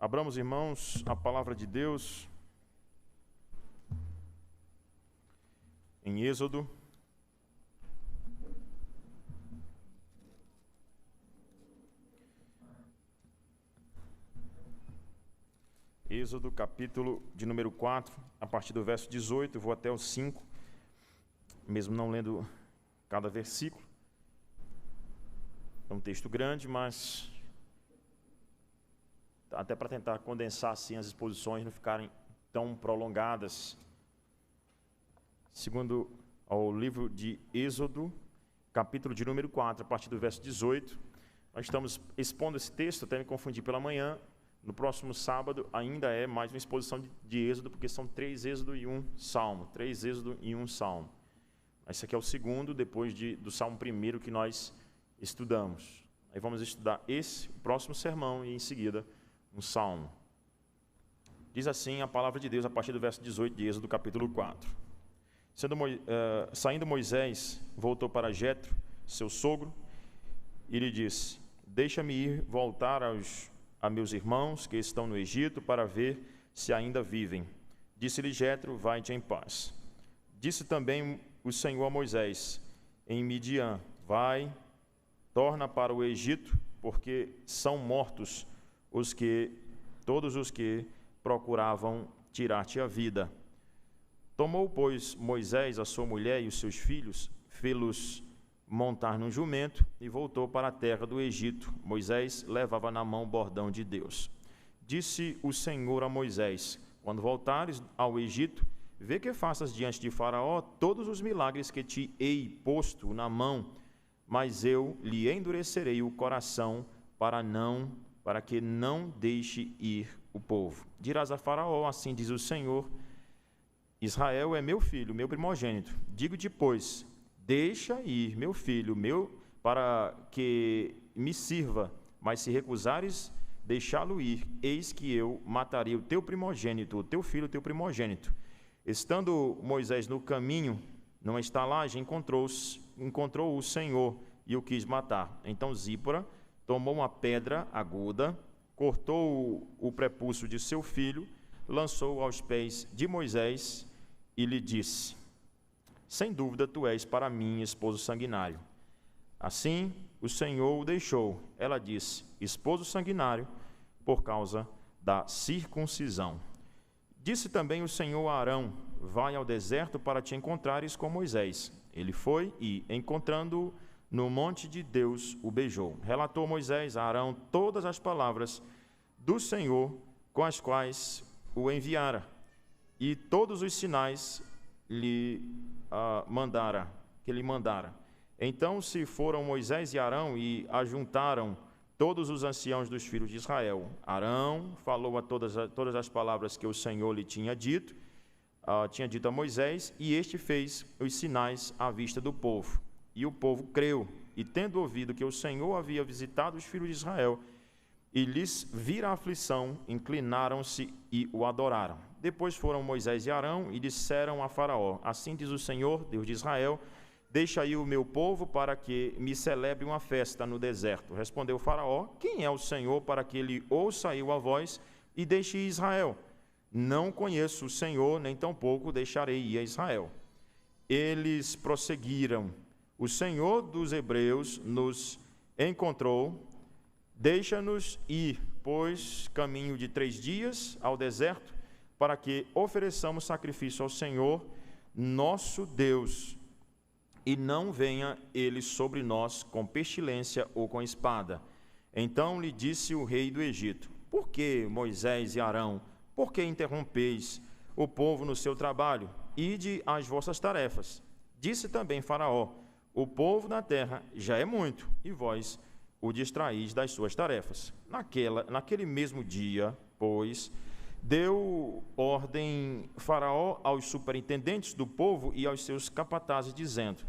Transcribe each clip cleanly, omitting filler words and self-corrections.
Abramos, irmãos, a palavra de Deus em Êxodo. Êxodo, capítulo de número 4, a partir do verso 18, eu vou até o 5, mesmo não lendo cada versículo. É um texto grande, mas até para tentar condensar assim as exposições, não ficarem tão prolongadas. Segundo ao livro de Êxodo, capítulo de número 4, a partir do verso 18, nós estamos expondo esse texto, até me confundi pela manhã. No próximo sábado ainda é mais uma exposição de Êxodo, porque são 3 Êxodo e 1 Salmo. 3 Êxodo e 1 Salmo. Esse aqui é o segundo, depois do Salmo primeiro que nós estudamos. Aí vamos estudar o próximo sermão e em seguida um Salmo. Diz assim a palavra de Deus a partir do verso 18 de Êxodo, capítulo 4. Saindo Moisés, voltou para Jetro, seu sogro, e lhe disse: deixa-me ir voltar a meus irmãos que estão no Egito para ver se ainda vivem. Disse-lhe Jetro: vai-te em paz. Disse também o Senhor a Moisés em Midian: vai, torna para o Egito, porque são mortos todos os que procuravam tirar-te a vida. Tomou, pois, Moisés a sua mulher e os seus filhos, fê-los montar num jumento e voltou para a terra do Egito. Moisés levava na mão o bordão de Deus. Disse o Senhor a Moisés: quando voltares ao Egito, vê que faças diante de Faraó todos os milagres que te hei posto na mão, mas eu lhe endurecerei o coração para que não deixe ir o povo. Dirás a Faraó: assim diz o Senhor, Israel é meu filho, meu primogênito. Digo-te, pois, deixa ir meu filho, para que me sirva, mas se recusares deixá-lo ir, eis que eu matarei o teu primogênito, o teu filho, o teu primogênito. Estando Moisés no caminho, numa estalagem, encontrou o Senhor e o quis matar. Então Zípora tomou uma pedra aguda, cortou o prepúcio de seu filho, lançou-o aos pés de Moisés e lhe disse: sem dúvida tu és para mim esposo sanguinário. Assim o Senhor o deixou. Ela disse: esposo sanguinário, por causa da circuncisão. Disse também o Senhor a Arão: vai ao deserto para te encontrares com Moisés. Ele foi e, encontrando-o no monte de Deus, o beijou. Relatou Moisés a Arão todas as palavras do Senhor com as quais o enviara, e todos os sinais que lhe mandara. Então se foram Moisés e Arão e ajuntaram todos os anciãos dos filhos de Israel. Arão falou a todas as palavras que o Senhor lhe tinha dito a Moisés, e este fez os sinais à vista do povo. E o povo creu, e tendo ouvido que o Senhor havia visitado os filhos de Israel e lhes vira a aflição, inclinaram-se e o adoraram. Depois foram Moisés e Arão e disseram a Faraó: assim diz o Senhor, Deus de Israel, deixa aí o meu povo para que me celebre uma festa no deserto. Respondeu Faraó: quem é o Senhor para que ele ouça eu a voz e deixe Israel? Não conheço o Senhor, nem tampouco deixarei ir a Israel. Eles prosseguiram: o Senhor dos Hebreus nos encontrou, deixa-nos ir, pois, caminho de 3 dias ao deserto, para que ofereçamos sacrifício ao Senhor, nosso Deus, e não venha ele sobre nós com pestilência ou com espada. Então lhe disse o rei do Egito: por que, Moisés e Arão, por que interrompeis o povo no seu trabalho? Ide às vossas tarefas. Disse também Faraó: o povo na terra já é muito, e vós o distraís das suas tarefas. Naquele mesmo dia, pois, deu ordem Faraó aos superintendentes do povo e aos seus capatazes, dizendo: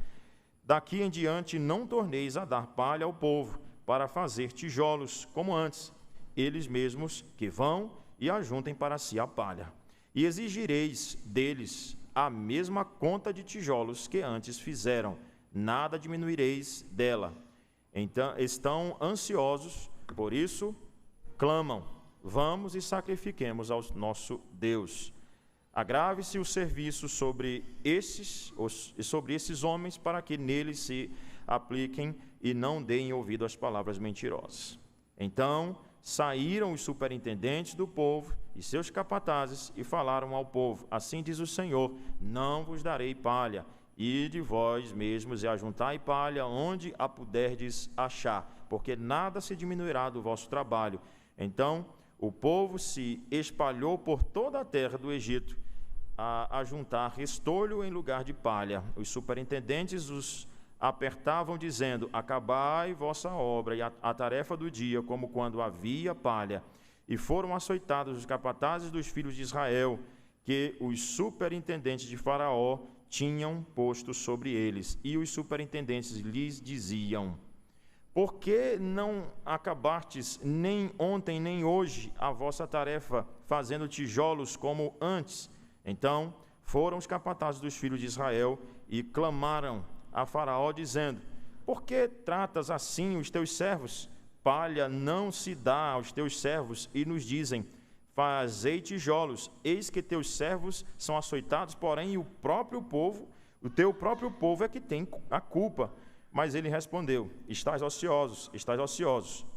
daqui em diante não torneis a dar palha ao povo, para fazer tijolos, como antes, eles mesmos que vão e ajuntem para si a palha. E exigireis deles a mesma conta de tijolos que antes fizeram, nada diminuireis dela. Então estão ansiosos, por isso clamam. vamos e sacrifiquemos ao nosso Deus. Agrave-se o serviço sobre esses homens, para que neles se apliquem e não deem ouvido às palavras mentirosas. Então saíram os superintendentes do povo e seus capatazes e falaram ao povo: assim diz o Senhor, não vos darei palha, e de vós mesmos e ajuntai palha onde a puderdes achar, porque nada se diminuirá do vosso trabalho. Então o povo se espalhou por toda a terra do Egito a juntar restolho em lugar de palha. Os superintendentes os apertavam, dizendo: acabai vossa obra e a tarefa do dia, como quando havia palha. E foram açoitados os capatazes dos filhos de Israel, que os superintendentes de Faraó tinham posto sobre eles. E os superintendentes lhes diziam: por que não acabastes nem ontem nem hoje a vossa tarefa, fazendo tijolos como antes? Então foram os capatazes dos filhos de Israel e clamaram a Faraó, dizendo: por que tratas assim os teus servos? Palha não se dá aos teus servos, e nos dizem: fazei tijolos. Eis que teus servos são açoitados, porém o teu próprio povo é que tem a culpa. Mas ele respondeu: estais ociosos.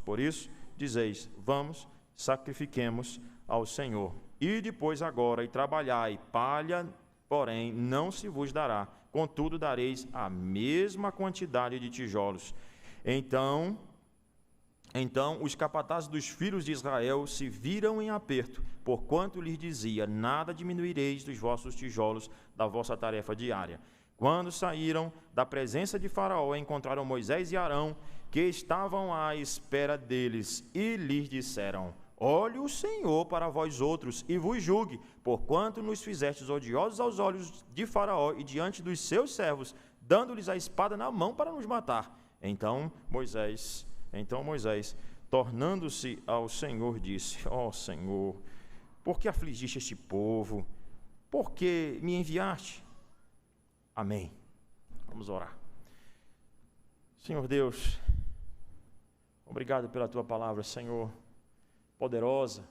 Por isso dizeis: vamos, sacrifiquemos ao Senhor. E depois agora e trabalhai, palha, porém, não se vos dará, contudo dareis a mesma quantidade de tijolos. Então os capatazes dos filhos de Israel se viram em aperto, porquanto lhes dizia: nada diminuireis dos vossos tijolos da vossa tarefa diária. Quando saíram da presença de Faraó, encontraram Moisés e Arão, que estavam à espera deles, e lhes disseram: olhe o Senhor para vós outros e vos julgue, porquanto nos fizestes odiosos aos olhos de Faraó e diante dos seus servos, dando-lhes a espada na mão para nos matar. Então Moisés, tornando-se ao Senhor, disse: ó Senhor, por que afligiste este povo? Por que me enviaste? Amém. Vamos orar. Senhor Deus, obrigado pela tua palavra, Senhor, poderosa,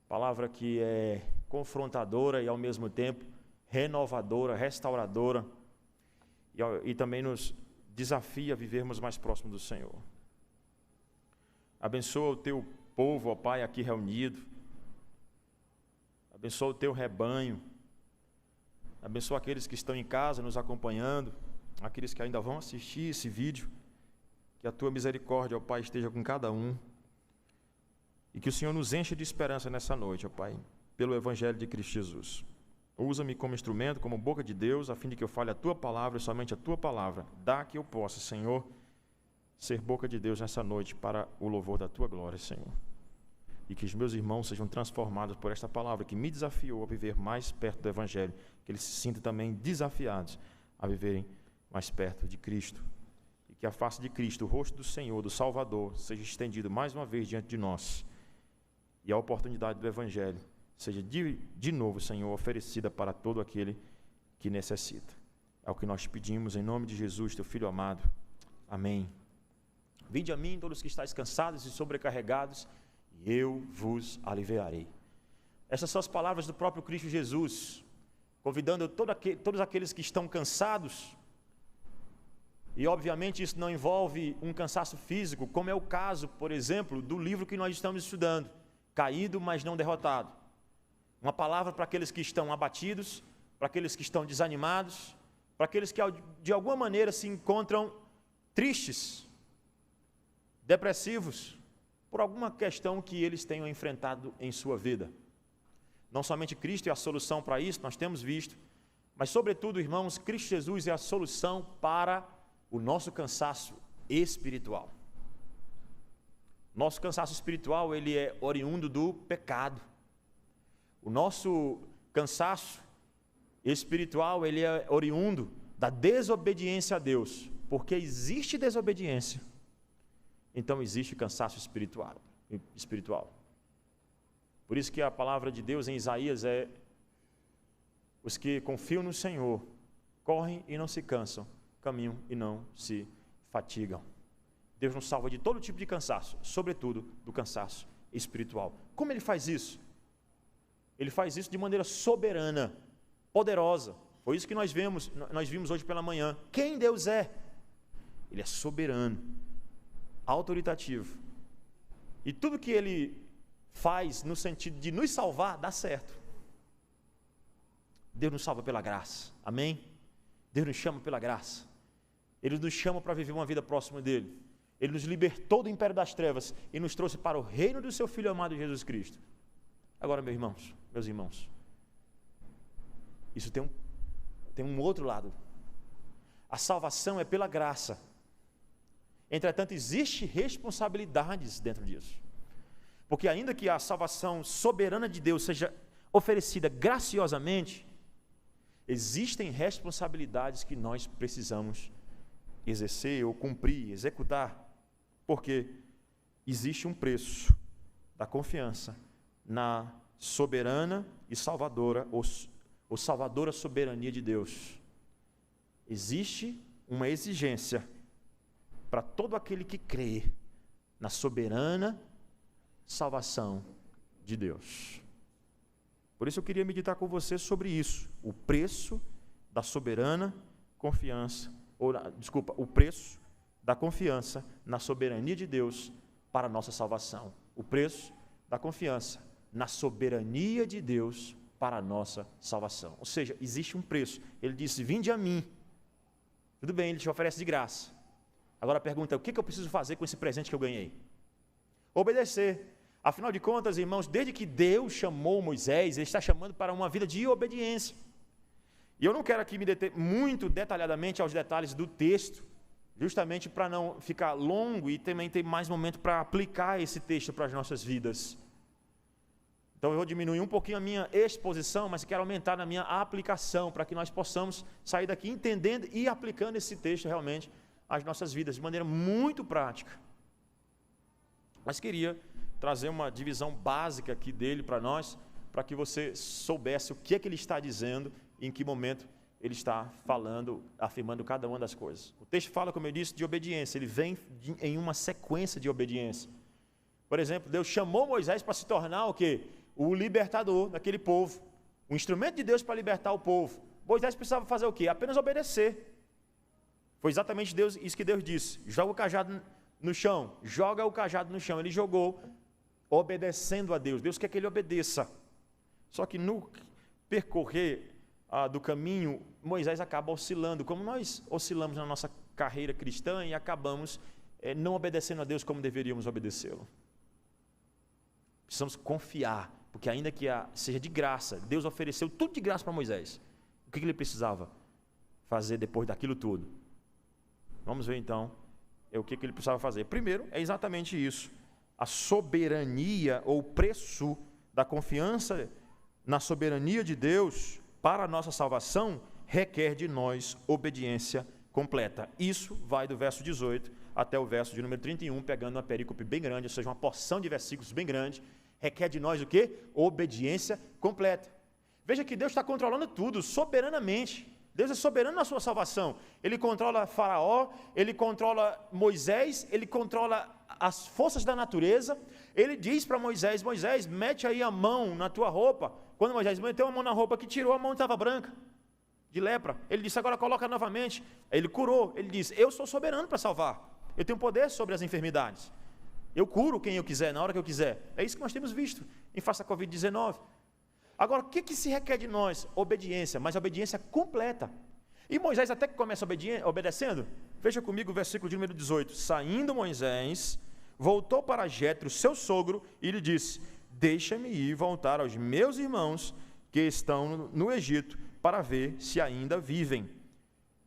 palavra que é confrontadora e ao mesmo tempo renovadora, restauradora, e também nos desafia a vivermos mais próximo do Senhor. Abençoa o teu povo, ó Pai, aqui reunido, abençoa o teu rebanho, abençoa aqueles que estão em casa nos acompanhando, aqueles que ainda vão assistir esse vídeo, que a tua misericórdia, ó Pai, esteja com cada um, e que o Senhor nos enche de esperança nessa noite, ó Pai, pelo Evangelho de Cristo Jesus. Usa-me como instrumento, como boca de Deus, a fim de que eu fale a tua palavra e somente a tua palavra. Dá que eu possa, Senhor, ser boca de Deus nessa noite para o louvor da tua glória, Senhor. E que os meus irmãos sejam transformados por esta palavra que me desafiou a viver mais perto do Evangelho, que eles se sintam também desafiados a viverem mais perto de Cristo. E que a face de Cristo, o rosto do Senhor, do Salvador, seja estendido mais uma vez diante de nós. E a oportunidade do Evangelho seja de novo, Senhor, oferecida para todo aquele que necessita. É o que nós pedimos em nome de Jesus, teu Filho amado. Amém. Vinde a mim, todos que estáis cansados e sobrecarregados, e eu vos aliviarei. Essas são as palavras do próprio Cristo Jesus, convidando todos aqueles que estão cansados, e obviamente isso não envolve um cansaço físico, como é o caso, por exemplo, do livro que nós estamos estudando, Caído, mas não derrotado. Uma palavra para aqueles que estão abatidos, para aqueles que estão desanimados, para aqueles que de alguma maneira se encontram tristes, depressivos, por alguma questão que eles tenham enfrentado em sua vida. Não somente Cristo é a solução para isso, nós temos visto, mas sobretudo, irmãos, Cristo Jesus é a solução para o nosso cansaço espiritual. Nosso cansaço espiritual, ele é oriundo do pecado. O nosso cansaço espiritual, ele é oriundo da desobediência a Deus, porque existe desobediência, então existe cansaço espiritual. Por isso que a palavra de Deus em Isaías é: os que confiam no Senhor, correm e não se cansam, caminham e não se fatigam. Deus nos salva de todo tipo de cansaço, sobretudo do cansaço espiritual. Como ele faz isso? Ele faz isso de maneira soberana, poderosa. Foi isso que nós vimos hoje pela manhã. Quem Deus é? Ele é soberano, autoritativo. E tudo que ele faz no sentido de nos salvar, dá certo. Deus nos salva pela graça, amém? Deus nos chama pela graça. Ele nos chama para viver uma vida próxima dele. Ele nos libertou do império das trevas e nos trouxe para o reino do seu Filho amado Jesus Cristo. Agora, meus irmãos, isso tem um outro lado. A salvação é pela graça. Entretanto, existe responsabilidades dentro disso. Porque ainda que a salvação soberana de Deus seja oferecida graciosamente, existem responsabilidades que nós precisamos exercer ou cumprir, executar, porque existe um preço da confiança na soberana e salvadora, ou salvadora soberania de Deus. Existe uma exigência para todo aquele que crê na soberana salvação de Deus. Por isso eu queria meditar com você sobre isso, o preço da soberana confiança, o preço da confiança na soberania de Deus para a nossa salvação. O preço da confiança na soberania de Deus para a nossa salvação. Ou seja, existe um preço. Ele disse, vinde a mim. Tudo bem, ele te oferece de graça. Agora a pergunta é, o que eu preciso fazer com esse presente que eu ganhei? Obedecer. Afinal de contas, irmãos, desde que Deus chamou Moisés, Ele está chamando para uma vida de obediência. E eu não quero aqui me deter muito detalhadamente aos detalhes do texto, justamente para não ficar longo e também ter mais momento para aplicar esse texto para as nossas vidas. Então eu vou diminuir um pouquinho a minha exposição, mas quero aumentar na minha aplicação, para que nós possamos sair daqui entendendo e aplicando esse texto realmente às nossas vidas, de maneira muito prática. Mas queria trazer uma divisão básica aqui dele para nós, para que você soubesse o que é que ele está dizendo e em que momento ele está falando, afirmando cada uma das coisas. O texto fala, como eu disse, de obediência, ele vem em uma sequência de obediência. Por exemplo, Deus chamou Moisés para se tornar o quê? O libertador daquele povo, o instrumento de Deus para libertar o povo. Moisés precisava fazer o quê? Apenas obedecer. Foi exatamente isso que Deus disse, joga o cajado no chão, joga o cajado no chão. Ele jogou, obedecendo a Deus. Deus quer que ele obedeça. Só que no percorrer do caminho, Moisés acaba oscilando, como nós oscilamos na nossa carreira cristã e acabamos não obedecendo a Deus como deveríamos obedecê-lo. Precisamos confiar, porque ainda que seja de graça, Deus ofereceu tudo de graça para Moisés. O que ele precisava fazer depois daquilo tudo? Vamos ver então o que ele precisava fazer. Primeiro, é exatamente isso. A soberania ou preço da confiança na soberania de Deus para a nossa salvação requer de nós obediência completa. Isso vai do verso 18 até o verso de número 31, pegando uma perícope bem grande, ou seja, uma porção de versículos bem grande, requer de nós o quê? Obediência completa. Veja que Deus está controlando tudo, soberanamente. Deus é soberano na sua salvação. Ele controla Faraó, ele controla Moisés, ele controla as forças da natureza. Ele diz para Moisés, Moisés, mete aí a mão na tua roupa. Quando Moisés meteu a mão na roupa que tirou, a mão estava branca, de lepra. Ele disse, agora coloca novamente. Ele curou, ele disse, eu sou soberano para salvar. Eu tenho poder sobre as enfermidades. Eu curo quem eu quiser, na hora que eu quiser. É isso que nós temos visto em face à Covid-19. Agora, o que se requer de nós? Obediência, mas obediência completa. E Moisés até que começa obedecendo. Veja comigo o versículo de número 18. Saindo Moisés, voltou para Jetro, seu sogro, e lhe disse, deixa-me ir voltar aos meus irmãos que estão no Egito, para ver se ainda vivem.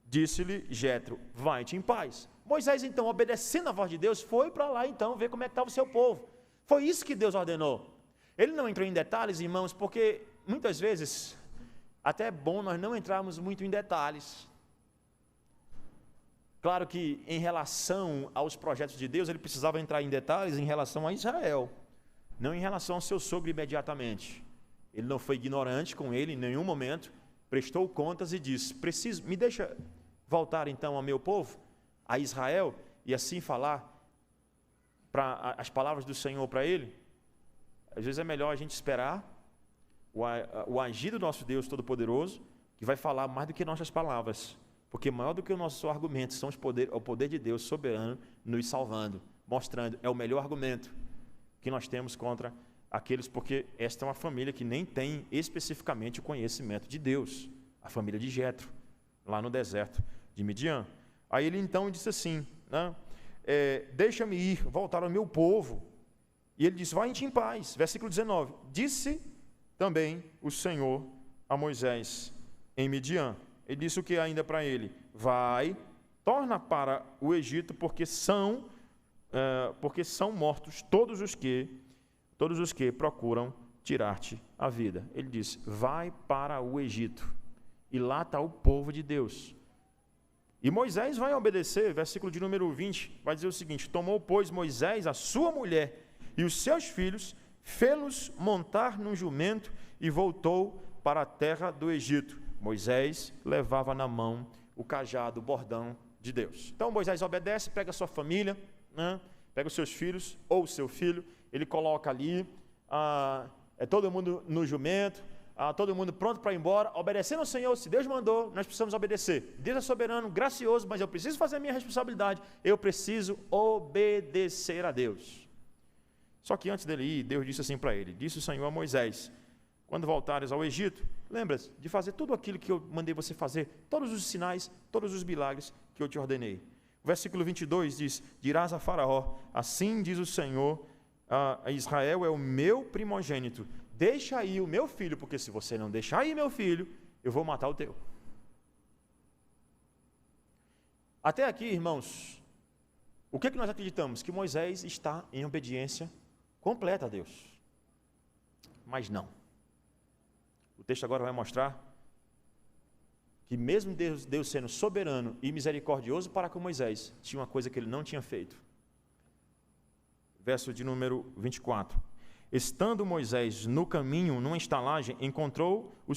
Disse-lhe Jetro, vai-te em paz. Moisés, então, obedecendo a voz de Deus, foi para lá, então, ver como é que estava o seu povo. Foi isso que Deus ordenou. Ele não entrou em detalhes, irmãos, porque muitas vezes, até é bom nós não entrarmos muito em detalhes. Claro que em relação aos projetos de Deus, ele precisava entrar em detalhes em relação a Israel, não em relação ao seu sogro imediatamente. Ele não foi ignorante com ele em nenhum momento, prestou contas e disse, me deixa voltar então ao meu povo, a Israel, e assim falar as palavras do Senhor para ele. às vezes é melhor a gente esperar o agir do nosso Deus Todo-Poderoso, que vai falar mais do que nossas palavras, porque maior do que o nosso argumento são o poder de Deus soberano nos salvando, mostrando, é o melhor argumento que nós temos contra aqueles, porque esta é uma família que nem tem especificamente o conhecimento de Deus, a família de Jetro, lá no deserto de Midian. Aí ele então disse assim, né, deixa-me ir, voltar ao meu povo. E ele disse, vai-te em paz. Versículo 19, disse também o Senhor a Moisés em Midian. Ele disse o que ainda para ele? Vai, torna para o Egito, porque são mortos todos os que procuram tirar-te a vida. Ele disse, vai para o Egito, e lá está o povo de Deus. E Moisés vai obedecer, versículo de número 20, vai dizer o seguinte, tomou, pois, Moisés a sua mulher e os seus filhos, fê-los montar num jumento e voltou para a terra do Egito. Moisés levava na mão o cajado, o bordão de Deus. Então Moisés obedece, pega a sua família, né, pega os seus filhos, ou o seu filho, ele coloca ali, todo mundo no jumento, todo mundo pronto para ir embora, obedecendo ao Senhor. Se Deus mandou, nós precisamos obedecer. Deus é soberano, gracioso, mas eu preciso fazer a minha responsabilidade, eu preciso obedecer a Deus. Só que antes dele ir, Deus disse assim para ele, disse o Senhor a Moisés, quando voltares ao Egito, lembra-se de fazer tudo aquilo que eu mandei você fazer, todos os sinais, todos os milagres que eu te ordenei. O versículo 22 diz, dirás a Faraó, assim diz o Senhor, a Israel é o meu primogênito, deixa aí o meu filho, porque se você não deixar aí meu filho, eu vou matar o teu. Até aqui, irmãos, o que nós acreditamos? Que Moisés está em obediência completa a Deus. Mas não. O texto agora vai mostrar que mesmo Deus sendo soberano e misericordioso para com Moisés, tinha uma coisa que ele não tinha feito. Verso de número 24. Estando Moisés no caminho, numa estalagem, encontrou-o e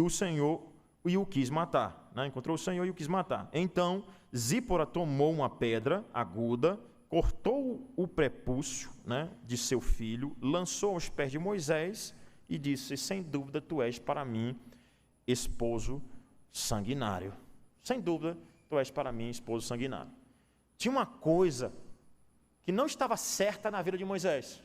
o Senhor o quis matar. Né? Encontrou o Senhor e o quis matar. Então, Zípora tomou uma pedra aguda, cortou o prepúcio, né, de seu filho, lançou aos pés de Moisés e disse, sem dúvida tu és para mim esposo sanguinário. Sem dúvida tu és para mim esposo sanguinário. Tinha uma coisa que não estava certa na vida de Moisés.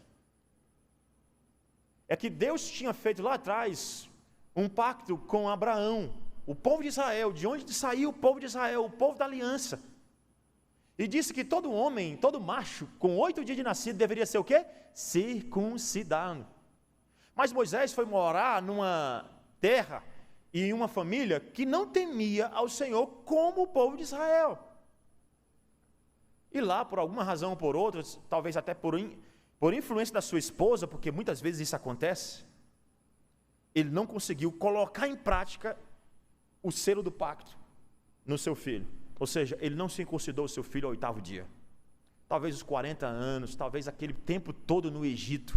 É que Deus tinha feito lá atrás um pacto com Abraão, o povo de Israel, de onde saiu o povo de Israel, o povo da aliança. E disse que todo homem, todo macho, com 8 dias de nascido, deveria ser o quê? Circuncidado. Mas Moisés foi morar numa terra e em uma família que não temia ao Senhor como o povo de Israel. E lá, por alguma razão ou por outra, talvez até por influência da sua esposa, porque muitas vezes isso acontece, ele não conseguiu colocar em prática o selo do pacto no seu filho. Ou seja, ele não circuncidou o seu filho ao 8º dia. Talvez os 40 anos, talvez aquele tempo todo no Egito,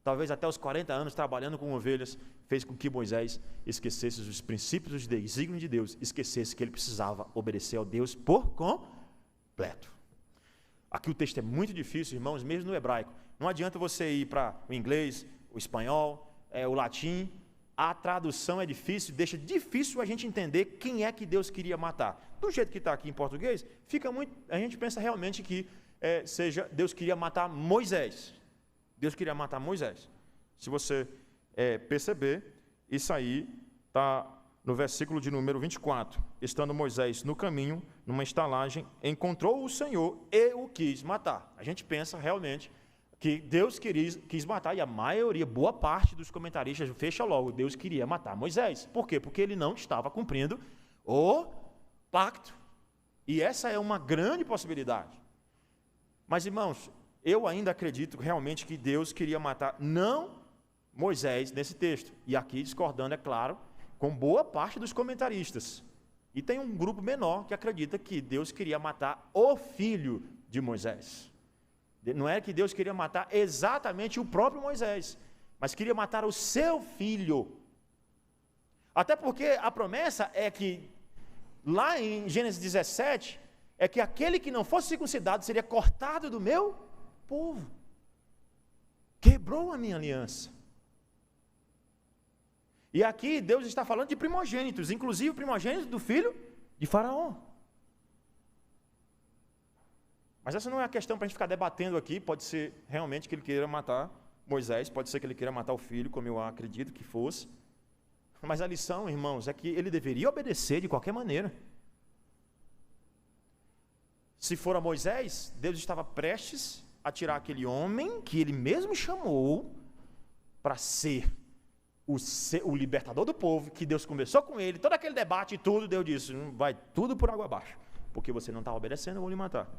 talvez até os 40 anos trabalhando com ovelhas, fez com que Moisés esquecesse os princípios dos desígnios de Deus, esquecesse que ele precisava obedecer ao Deus por completo. Aqui o texto é muito difícil, irmãos, mesmo no hebraico. Não adianta você ir para o inglês, o espanhol, o latim. A tradução é difícil, deixa difícil a gente entender quem é que Deus queria matar. Do jeito que está aqui em português, a gente pensa realmente que Deus queria matar Moisés. Deus queria matar Moisés. Se você perceber, isso aí está no versículo de número 24. Estando Moisés no caminho, numa estalagem, encontrou o Senhor e o quis matar. A gente pensa realmente que Deus quis matar, e a maioria, boa parte dos comentaristas fecha logo, Deus queria matar Moisés. Por quê? Porque ele não estava cumprindo o pacto. E essa é uma grande possibilidade. Mas, irmãos, eu ainda acredito realmente que Deus queria matar, não Moisés nesse texto. E aqui discordando, é claro, com boa parte dos comentaristas. E tem um grupo menor que acredita que Deus queria matar o filho de Moisés. Não é que Deus queria matar exatamente o próprio Moisés, mas queria matar o seu filho. Até porque a promessa é que, lá em Gênesis 17, é que aquele que não fosse circuncidado seria cortado do meu povo. quebrou a minha aliança. E aqui Deus está falando de primogênitos, inclusive o primogênito do filho de Faraó. Mas essa não é a questão para a gente ficar debatendo aqui. Pode ser realmente que ele queira matar Moisés, pode ser que ele queira matar o filho, como eu acredito que fosse. Mas a lição, irmãos, é que ele deveria obedecer de qualquer maneira. Se for a Moisés, Deus estava prestes a tirar aquele homem que ele mesmo chamou para ser o libertador do povo, que Deus conversou com ele, todo aquele debate e tudo, Deus disse, vai tudo por água abaixo, porque você não está obedecendo, eu vou lhe matar.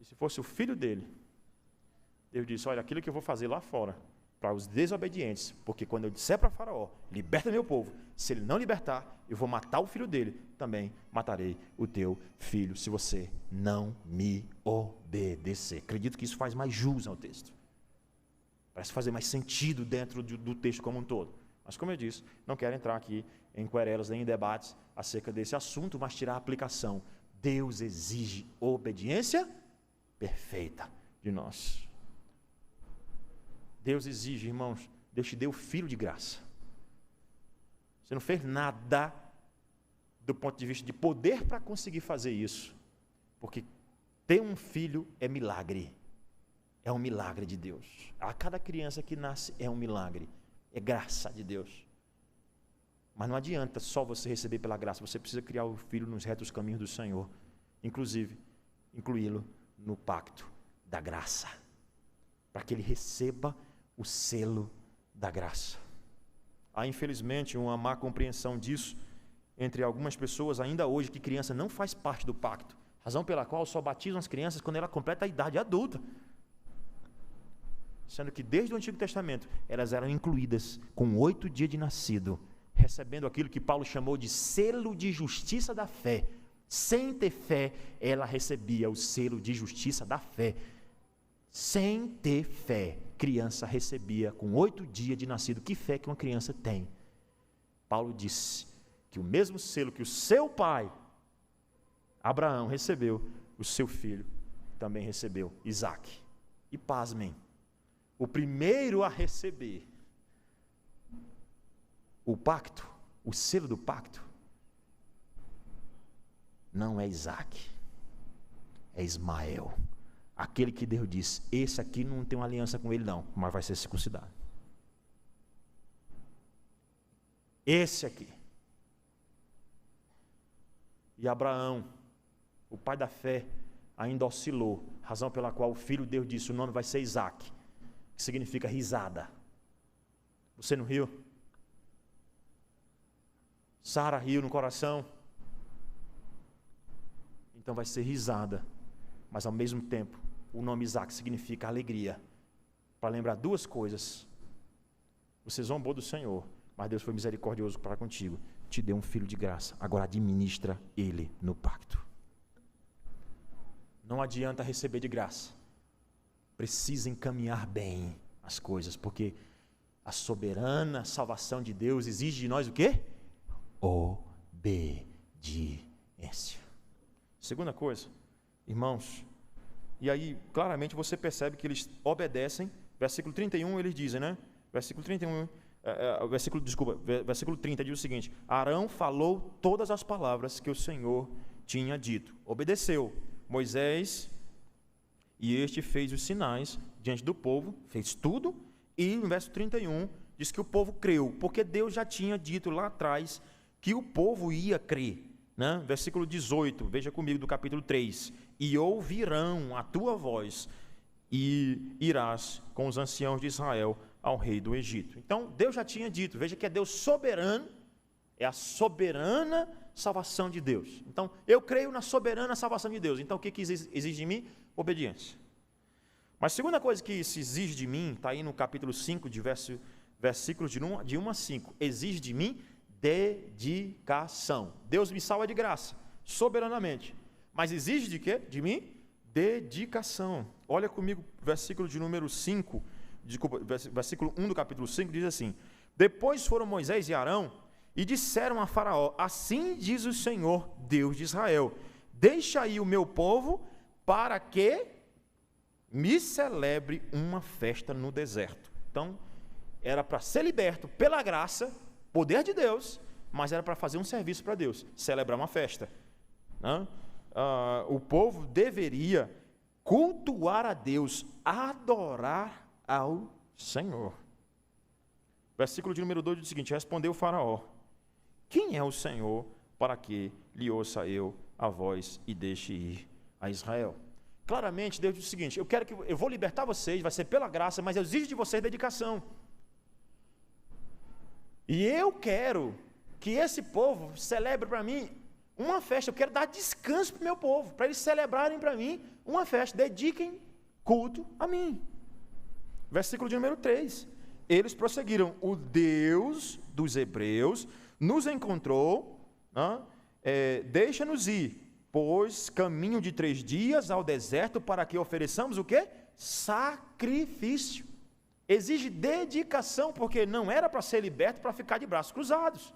E se fosse o filho dele, Deus disse, olha, aquilo que eu vou fazer lá fora, para os desobedientes, porque quando eu disser para Faraó, liberta meu povo, se ele não libertar, eu vou matar o filho dele, também matarei o teu filho, se você não me obedecer. Acredito que isso faz mais jus ao texto. Parece fazer mais sentido dentro do texto como um todo. Mas como eu disse, não quero entrar aqui em querelas nem em debates acerca desse assunto, mas tirar a aplicação. Deus exige obediência perfeita de nós. Deus exige, irmãos, Deus te deu o filho de graça. Você não fez nada do ponto de vista de poder para conseguir fazer isso. Porque ter um filho é milagre. É um milagre de Deus. A cada criança que nasce é um milagre. É graça de Deus. Mas não adianta só você receber pela graça. Você precisa criar o filho nos retos caminhos do Senhor. Inclusive, incluí-lo no pacto da graça. Para que ele receba o selo da graça. Há, infelizmente, uma má compreensão disso entre algumas pessoas ainda hoje, que criança não faz parte do pacto. Razão pela qual só batizam as crianças quando ela completa a idade adulta. Sendo que desde o Antigo Testamento, elas eram incluídas com 8 dias de nascido, recebendo aquilo que Paulo chamou de selo de justiça da fé. Sem ter fé, ela recebia o selo de justiça da fé. Sem ter fé, criança recebia com 8 dias de nascido. Que fé que uma criança tem? Paulo disse que o mesmo selo que o seu pai, Abraão, recebeu, o seu filho também recebeu, Isaque. E pasmem, o primeiro a receber o pacto, o selo do pacto, não é Isaque, é Ismael. Aquele que Deus disse, esse aqui não tem uma aliança com ele não, mas vai ser circuncidado. Esse aqui. E Abraão, o pai da fé, ainda oscilou, razão pela qual o filho de Deus disse, o nome vai ser Isaque, que significa risada. Você não riu? Sara riu no coração. Então vai ser risada. Mas ao mesmo tempo, o nome Isaque significa alegria. Para lembrar duas coisas. Você zombou do Senhor, mas Deus foi misericordioso para contigo. Te deu um filho de graça. Agora administra ele no pacto. Não adianta receber de graça. Precisa encaminhar bem as coisas, porque a soberana salvação de Deus exige de nós o quê? Obediência. Segunda coisa, irmãos, e aí claramente você percebe que eles obedecem. Versículo 31 eles dizem, né? Versículo 30 diz o seguinte: Arão falou todas as palavras que o Senhor tinha dito. Obedeceu Moisés, e este fez os sinais diante do povo, fez tudo, e no verso 31 diz que o povo creu, porque Deus já tinha dito lá atrás que o povo ia crer, né? Versículo 18, veja comigo do capítulo 3, e ouvirão a tua voz, e irás com os anciãos de Israel ao rei do Egito. Então Deus já tinha dito, veja que é Deus soberano, é a soberana salvação de Deus. Então eu creio na soberana salvação de Deus. Então o que exige de mim? Obediência. Mas a segunda coisa que se exige de mim, está aí no capítulo 5, versículos de 1 a 5, exige de mim dedicação. Deus me salva de graça, soberanamente, mas exige de quê? De mim? Dedicação. Olha comigo, versículo de número 5, versículo 1 do capítulo 5, diz assim: Depois foram Moisés e Arão e disseram a Faraó: Assim diz o Senhor, Deus de Israel, deixa aí o meu povo, para que me celebre uma festa no deserto. Então, era para ser liberto pela graça, poder de Deus, mas era para fazer um serviço para Deus, celebrar uma festa. Né? O povo deveria cultuar a Deus, adorar ao Senhor. Versículo de número 2 diz o seguinte: respondeu o faraó: quem é o Senhor para que lhe ouça eu a voz e deixe ir a Israel? Claramente Deus diz o seguinte: eu vou libertar vocês, vai ser pela graça, mas eu exijo de vocês dedicação. E eu quero que esse povo celebre para mim uma festa. Eu quero dar descanso para o meu povo, para eles celebrarem para mim uma festa. Dediquem culto a mim. Versículo de número 3. Eles prosseguiram: o Deus dos hebreus nos encontrou, deixa-nos ir, pois caminho de 3 dias ao deserto para que ofereçamos o quê? Sacrifício. Exige dedicação, porque não era para ser liberto para ficar de braços cruzados.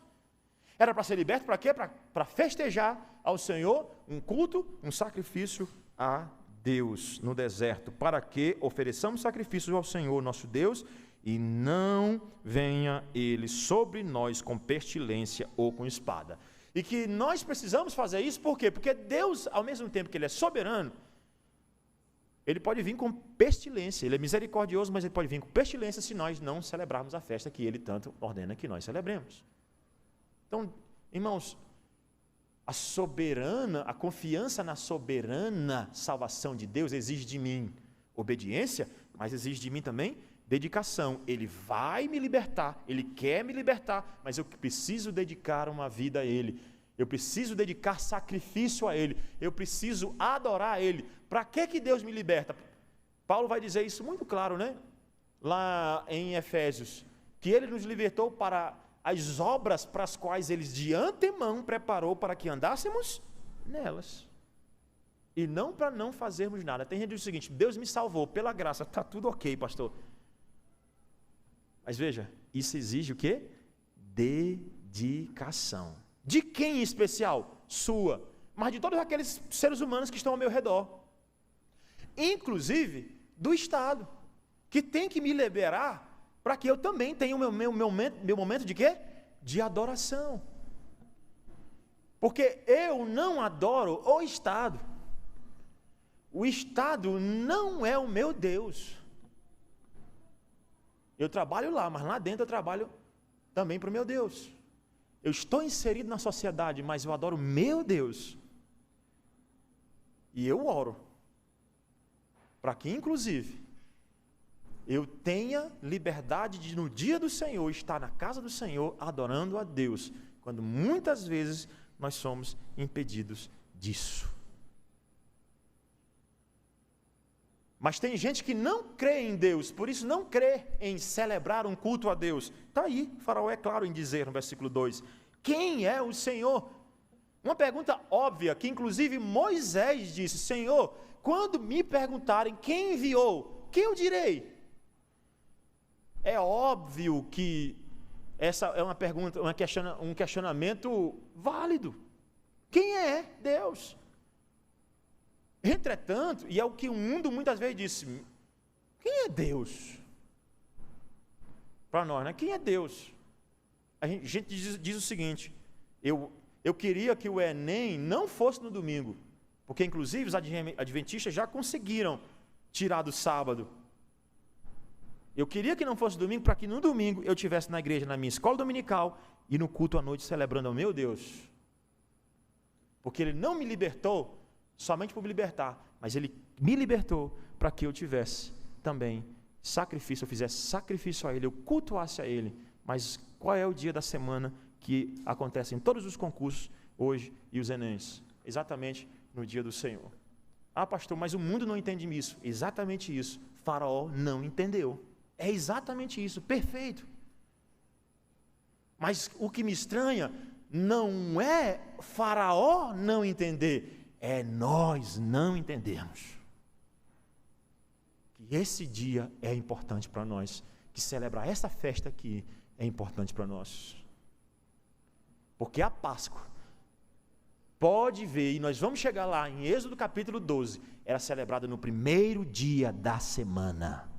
Era para ser liberto para quê? Para festejar ao Senhor um culto, um sacrifício a Deus no deserto, para que ofereçamos sacrifícios ao Senhor nosso Deus e não venha ele sobre nós com pestilência ou com espada. E que nós precisamos fazer isso, por quê? Porque Deus, ao mesmo tempo que Ele é soberano, Ele pode vir com pestilência. Ele é misericordioso, mas Ele pode vir com pestilência se nós não celebrarmos a festa que Ele tanto ordena que nós celebremos. Então, irmãos, a confiança na soberana salvação de Deus exige de mim obediência, mas exige de mim também dedicação. Ele vai me libertar, Ele quer me libertar, mas eu preciso dedicar uma vida a Ele. Eu preciso dedicar sacrifício a Ele. Eu preciso adorar a Ele. Para que Deus me liberta? Paulo vai dizer isso muito claro, né? Lá em Efésios, que Ele nos libertou para as obras para as quais Ele de antemão preparou para que andássemos nelas. E não para não fazermos nada. Tem gente que diz o seguinte: Deus me salvou pela graça. Está tudo ok, pastor. Mas veja, isso exige o quê? Dedicação. De quem em especial? Sua. Mas de todos aqueles seres humanos que estão ao meu redor. Inclusive do Estado, que tem que me liberar para que eu também tenha o meu momento de quê? De adoração. Porque eu não adoro o Estado. O Estado não é o meu Deus. Eu trabalho lá, mas lá dentro eu trabalho também para o meu Deus. Eu estou inserido na sociedade, mas eu adoro meu Deus. E eu oro para que, inclusive, eu tenha liberdade de, no dia do Senhor, estar na casa do Senhor, adorando a Deus, quando muitas vezes nós somos impedidos disso. Mas tem gente que não crê em Deus, por isso não crê em celebrar um culto a Deus. Está aí, o faraó é claro em dizer no versículo 2, quem é o Senhor? Uma pergunta óbvia, que inclusive Moisés disse: Senhor, quando me perguntarem quem enviou, quem eu direi? É óbvio que essa é uma pergunta, um questionamento válido. Quem é Deus? Entretanto, e é o que o mundo muitas vezes diz: quem é Deus? Para nós, né? Quem é Deus? A gente diz o seguinte: eu queria que o Enem não fosse no domingo, porque inclusive os adventistas já conseguiram tirar do sábado. Eu queria que não fosse domingo, para que no domingo eu estivesse na igreja, na minha escola dominical e no culto à noite celebrando ao meu Deus. Porque Ele não me libertou somente por me libertar, mas Ele me libertou para que eu tivesse também sacrifício, eu fizesse sacrifício a Ele, eu cultuasse a Ele. Mas qual é o dia da semana que acontecem todos os concursos hoje e os Enems? Exatamente no dia do Senhor. Ah, pastor, mas o mundo não entende isso. Exatamente isso. Faraó não entendeu. É exatamente isso, perfeito. Mas o que me estranha não é Faraó não entender, é nós não entendermos. Que esse dia é importante para nós, que celebrar essa festa aqui é importante para nós. Porque a Páscoa pode ver, e nós vamos chegar lá em Êxodo capítulo 12, era celebrada no primeiro dia da semana.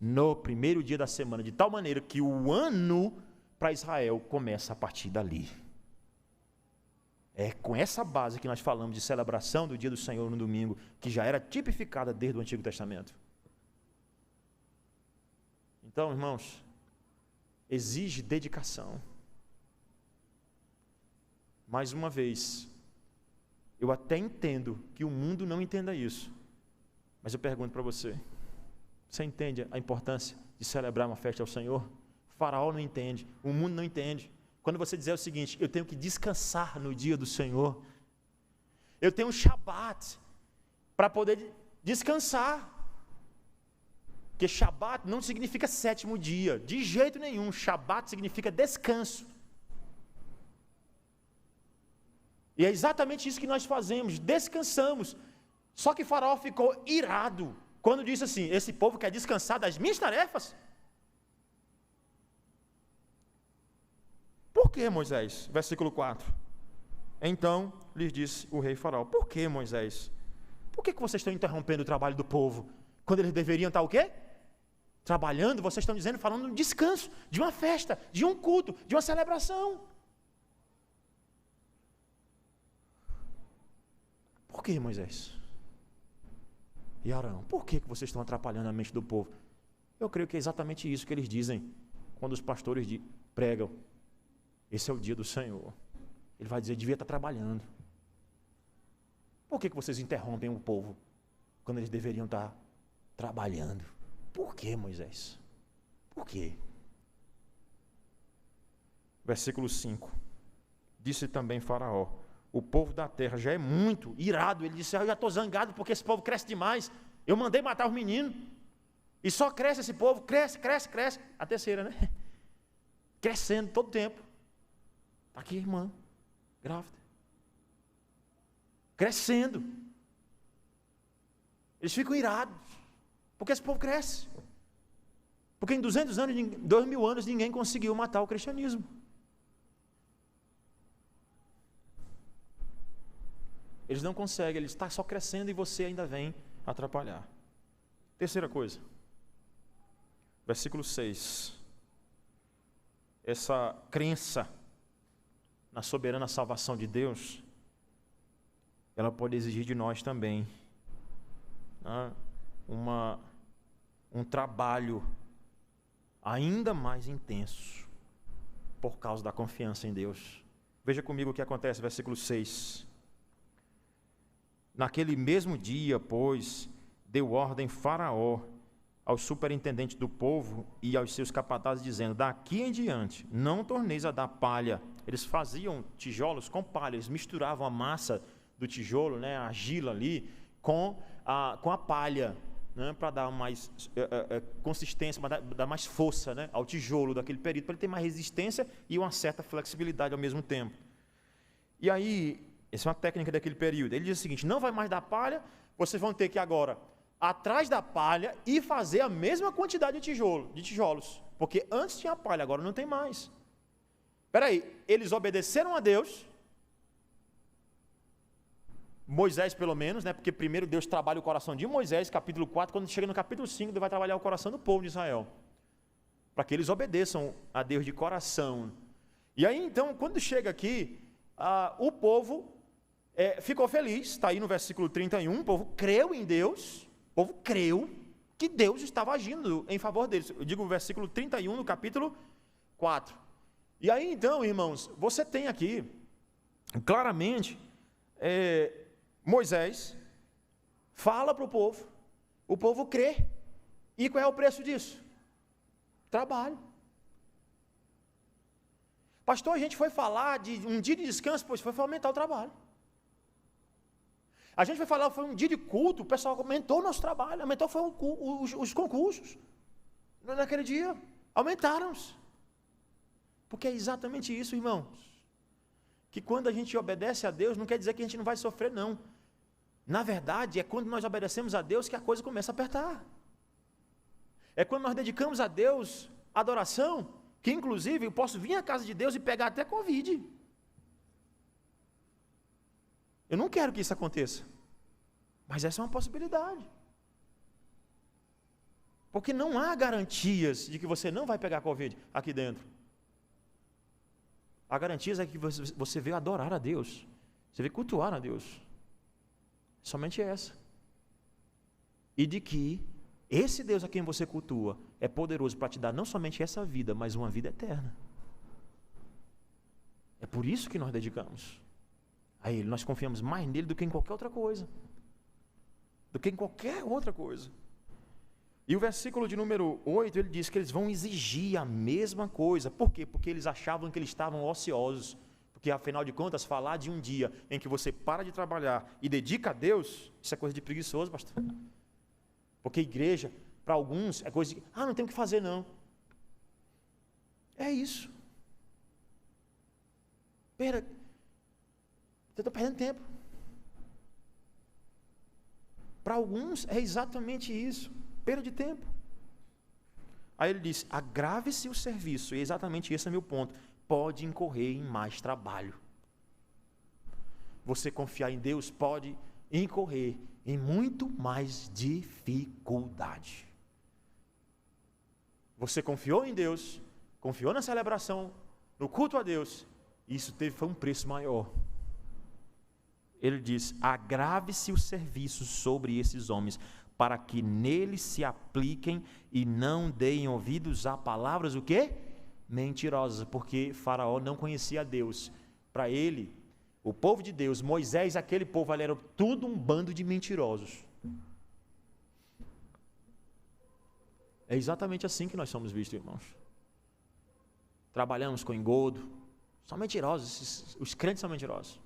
No primeiro dia da semana, de tal maneira que o ano para Israel começa a partir dali. É com essa base que nós falamos de celebração do dia do Senhor no domingo, que já era tipificada desde o Antigo Testamento. Então, irmãos, exige dedicação. Mais uma vez, eu até entendo que o mundo não entenda isso, mas eu pergunto para você, você entende a importância de celebrar uma festa ao Senhor? O faraó não entende, o mundo não entende. Quando você dizer o seguinte, eu tenho que descansar no dia do Senhor, eu tenho um Shabat para poder descansar, porque Shabat não significa sétimo dia, de jeito nenhum. Shabat significa descanso. E é exatamente isso que nós fazemos, descansamos. Só que Faraó ficou irado quando disse assim, esse povo quer descansar das minhas tarefas? Por que, Moisés? Versículo 4. Então lhes disse o rei Faraó, por que, Moisés? Por que vocês estão interrompendo o trabalho do povo? Quando eles deveriam estar o quê? Trabalhando, vocês estão dizendo, falando de um descanso, de uma festa, de um culto, de uma celebração. Por que, Moisés? E Arão, por que vocês estão atrapalhando a mente do povo? Eu creio que é exatamente isso que eles dizem quando os pastores pregam. Esse é o dia do Senhor. Ele vai dizer, devia estar trabalhando. Por que vocês interrompem o povo quando eles deveriam estar trabalhando? Por que, Moisés? Por quê? Versículo 5. Disse também Faraó, o povo da terra já é muito irado. Ele disse, eu já estou zangado porque esse povo cresce demais. Eu mandei matar os meninos. E só cresce esse povo, cresce. A terceira, né? Crescendo todo tempo. Está aqui a irmã, grávida. Crescendo. Eles ficam irados. Porque esse povo cresce. Porque em 200 anos, 2000 anos, ninguém conseguiu matar o cristianismo. Eles não conseguem, ele está só crescendo e você ainda vem atrapalhar. Terceira coisa, versículo 6. Essa crença na soberana salvação de Deus, ela pode exigir de nós também um trabalho ainda mais intenso por causa da confiança em Deus. Veja comigo o que acontece, versículo 6. Naquele mesmo dia, pois, deu ordem Faraó aos superintendentes do povo e aos seus capatazes, dizendo, daqui em diante, não torneis a dar palha. Eles faziam tijolos com palha, eles misturavam a massa do tijolo, né, a argila ali, com a palha, né, para dar mais consistência, para dar mais força, né, ao tijolo daquele período, para ele ter mais resistência e uma certa flexibilidade ao mesmo tempo. E aí, essa é uma técnica daquele período. Ele diz o seguinte, não vai mais dar palha, vocês vão ter que agora, atrás da palha, e fazer a mesma quantidade de tijolos. Porque antes tinha palha, agora não tem mais. Espera aí, eles obedeceram a Deus, Moisés pelo menos, né? Porque primeiro Deus trabalha o coração de Moisés, capítulo 4, quando chega no capítulo 5, Deus vai trabalhar o coração do povo de Israel. Para que eles obedeçam a Deus de coração. E aí então, quando chega aqui, o povo ficou feliz, está aí no versículo 31, o povo creu em Deus, o povo creu que Deus estava agindo em favor deles. Eu digo o versículo 31 no capítulo 4. E aí então, irmãos, você tem aqui, claramente, Moisés fala para o povo crê. E qual é o preço disso? Trabalho. Pastor, a gente foi falar de um dia de descanso, pois foi para aumentar o trabalho. A gente foi falar, foi um dia de culto, o pessoal aumentou o nosso trabalho, aumentou foi os concursos. Naquele dia, aumentaram-se. Porque é exatamente isso, irmãos. Que quando a gente obedece a Deus, não quer dizer que a gente não vai sofrer, não. Na verdade, é quando nós obedecemos a Deus que a coisa começa a apertar. É quando nós dedicamos a Deus adoração, que inclusive eu posso vir à casa de Deus e pegar até Covid. Eu não quero que isso aconteça. Mas essa é uma possibilidade. Porque não há garantias de que você não vai pegar Covid aqui dentro. A garantia é que você veio adorar a Deus. Você veio cultuar a Deus. Somente essa. E de que esse Deus a quem você cultua é poderoso para te dar não somente essa vida, mas uma vida eterna. É por isso que nós dedicamos a Ele. Nós confiamos mais nele do que em qualquer outra coisa. Do que em qualquer outra coisa. E o versículo de número 8, ele diz que eles vão exigir a mesma coisa. Por quê? Porque eles achavam que eles estavam ociosos. Porque, afinal de contas, falar de um dia em que você para de trabalhar e dedica a Deus, isso é coisa de preguiçoso, pastor. Porque igreja, para alguns, é coisa de, não tem o que fazer não. É isso. Você está perdendo tempo. Para alguns, é exatamente isso. Perda de tempo. Aí ele diz, agrave-se o serviço, e exatamente esse é meu ponto, pode incorrer em mais trabalho. Você confiar em Deus pode incorrer em muito mais dificuldade. Você confiou em Deus, confiou na celebração, no culto a Deus, e isso foi um preço maior. Ele diz, agrave-se o serviço sobre esses homens, para que neles se apliquem e não deem ouvidos a palavras, o quê? Mentirosas, porque Faraó não conhecia Deus. Para ele, o povo de Deus, Moisés, aquele povo ali, era tudo um bando de mentirosos. É exatamente assim que nós somos vistos, irmãos. Trabalhamos com engodo, são mentirosos, os crentes são mentirosos.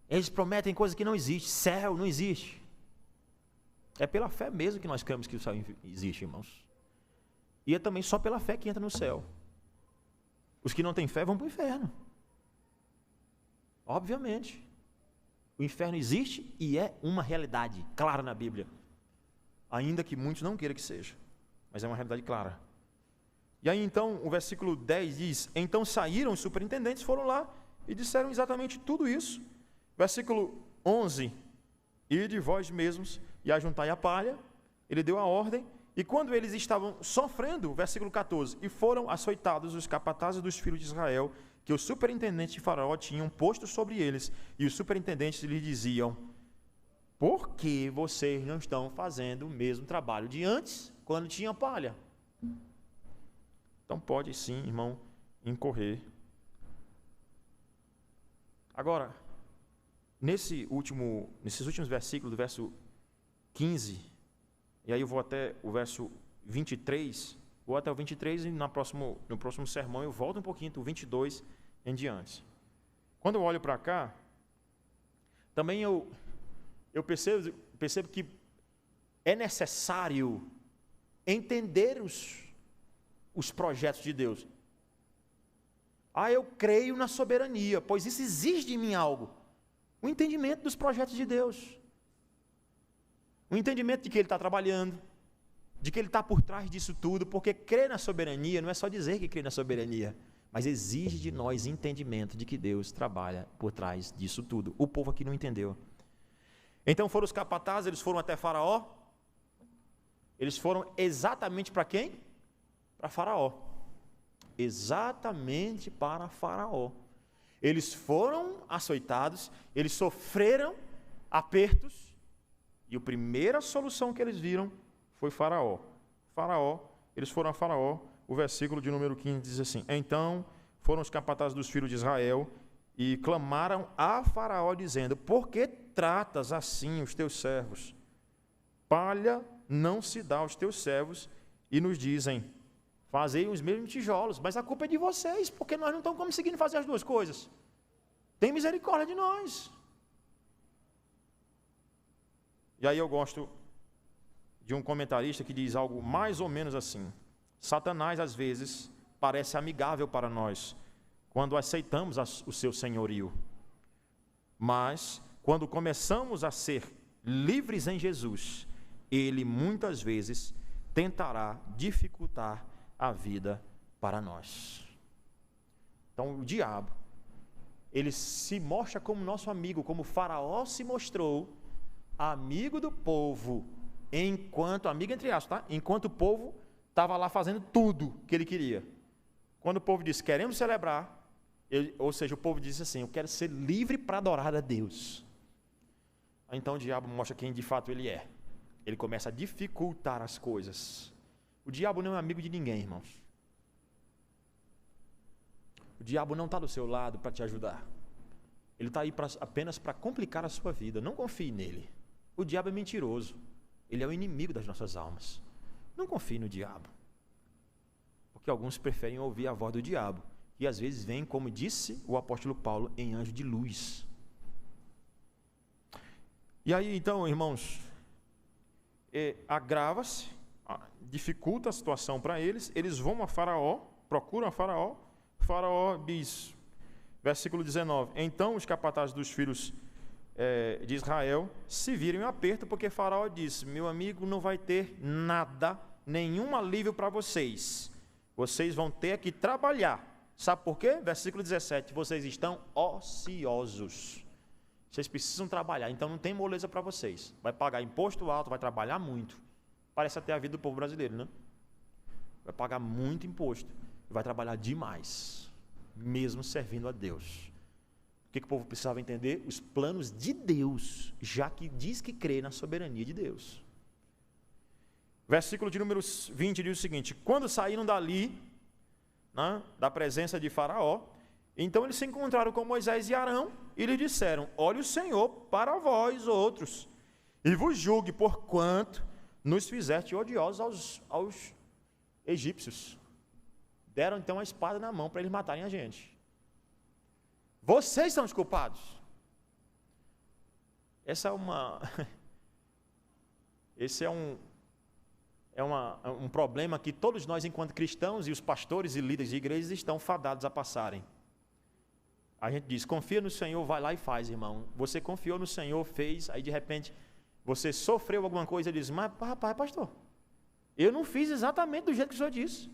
Eles prometem coisas que não existem, céu não existe. É pela fé mesmo que nós cremos que o céu existe, irmãos. E é também só pela fé que entra no céu. Os que não têm fé vão para o inferno. Obviamente. O inferno existe e é uma realidade clara na Bíblia. Ainda que muitos não queiram que seja. Mas é uma realidade clara. E aí então, o versículo 10 diz, então saíram os superintendentes, foram lá e disseram exatamente tudo isso. Versículo 11, ide vós mesmos e ajuntai a palha, ele deu a ordem, e quando eles estavam sofrendo, versículo 14, e foram açoitados os capatazes dos filhos de Israel, que os superintendentes de Faraó tinham posto sobre eles, e os superintendentes lhes diziam, por que vocês não estão fazendo o mesmo trabalho de antes, quando tinha palha? Então pode sim, irmão, incorrer. Agora, nesses últimos versículos, do verso 15, e aí eu vou até o verso 23, vou até o 23 e no próximo sermão eu volto um pouquinho do 22 em diante. Quando eu olho para cá, também eu percebo que é necessário entender os projetos de Deus. Eu creio na soberania, pois isso exige de mim algo. O entendimento dos projetos de Deus. O entendimento de que Ele está trabalhando, de que Ele está por trás disso tudo, porque crer na soberania não é só dizer que crê na soberania, mas exige de nós entendimento de que Deus trabalha por trás disso tudo. O povo aqui não entendeu. Então foram os capatazes, eles foram até Faraó. Eles foram exatamente para quem? Para Faraó. Exatamente para Faraó. Eles foram açoitados, eles sofreram apertos, e a primeira solução que eles viram foi Faraó. Eles foram a Faraó, o versículo de número 15 diz assim, então foram os capatazes dos filhos de Israel e clamaram a Faraó dizendo, por que tratas assim os teus servos? Palha não se dá aos teus servos, e nos dizem, fazei os mesmos tijolos, mas a culpa é de vocês, porque nós não estamos conseguindo fazer as duas coisas. Tem misericórdia de nós. E aí eu gosto de um comentarista que diz algo mais ou menos assim, Satanás às vezes parece amigável para nós, quando aceitamos o seu senhorio. Mas, quando começamos a ser livres em Jesus, ele muitas vezes tentará dificultar a vida para nós. Então, o diabo, ele se mostra como nosso amigo, como o Faraó se mostrou amigo do povo, enquanto, amigo entre aspas, tá? Enquanto o povo estava lá fazendo tudo que ele queria. Quando o povo disse, queremos celebrar, ou seja, o povo disse assim, eu quero ser livre para adorar a Deus. Então o diabo mostra quem de fato ele é. Ele começa a dificultar as coisas. O diabo não é amigo de ninguém, irmãos. O diabo não está do seu lado para te ajudar. Ele está aí apenas para complicar a sua vida. Não confie nele. O diabo é mentiroso. Ele é o inimigo das nossas almas. Não confie no diabo. Porque alguns preferem ouvir a voz do diabo. E às vezes vem, como disse o apóstolo Paulo, em anjo de luz. E aí então, irmãos, agrava-se, dificulta a situação para eles. Eles vão a Faraó, procuram a Faraó. Faraó diz, versículo 19, então os capatazes dos filhos de Israel se viram em aperto, porque Faraó disse, meu amigo, não vai ter nada, nenhum alívio para vocês. Vocês vão ter que trabalhar. Sabe por quê? Versículo 17, vocês estão ociosos. Vocês precisam trabalhar, então não tem moleza para vocês. Vai pagar imposto alto, vai trabalhar muito. Parece até a vida do povo brasileiro, né? Vai pagar muito imposto. Vai trabalhar demais, mesmo servindo a Deus. O que o povo precisava entender? Os planos de Deus, já que diz que crê na soberania de Deus. Versículo de número 20 diz o seguinte, quando saíram dali, né, da presença de Faraó, então eles se encontraram com Moisés e Arão e lhe disseram, olhe o Senhor para vós outros, e vos julgue por quanto nos fizeste odiosos aos egípcios. Deram então a espada na mão para eles matarem a gente. Vocês são os culpados. Esse é um problema que todos nós, enquanto cristãos, e os pastores e líderes de igrejas estão fadados a passarem. A gente diz, confia no Senhor, vai lá e faz, irmão. Você confiou no Senhor, fez, aí de repente você sofreu alguma coisa e diz, mas rapaz, pastor, eu não fiz exatamente do jeito que o Senhor disse.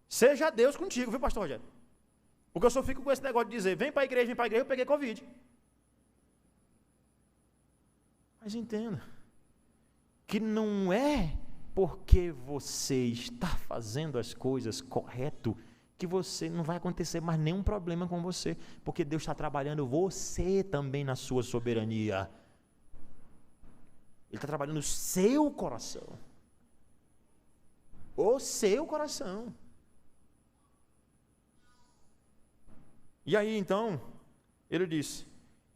Seja Deus contigo, viu, pastor Rogério? Porque eu só fico com esse negócio de dizer, vem para a igreja, eu peguei Covid. Mas entenda, que não é porque você está fazendo as coisas correto, que você não vai acontecer mais nenhum problema com você, porque Deus está trabalhando você também na sua soberania. Ele está trabalhando o seu coração. O seu coração. E aí então, eles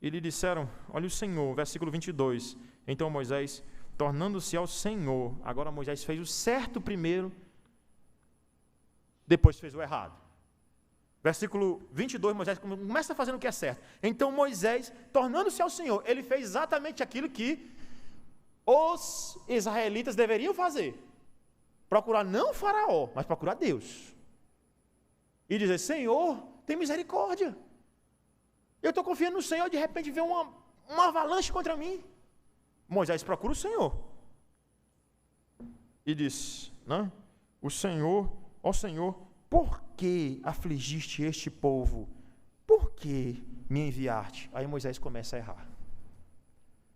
disseram, olha o Senhor, versículo 22, então Moisés, tornando-se ao Senhor, agora Moisés fez o certo primeiro, depois fez o errado. Versículo 22, Moisés começa fazendo o que é certo. Então Moisés, tornando-se ao Senhor, ele fez exatamente aquilo que os israelitas deveriam fazer. Procurar não o Faraó, mas procurar Deus. E dizer, Senhor, tem misericórdia. Eu estou confiando no Senhor, de repente vem uma avalanche contra mim. Moisés procura o Senhor. E diz, né? O Senhor, ó Senhor, por que afligiste este povo? Por que me enviaste? Aí Moisés começa a errar.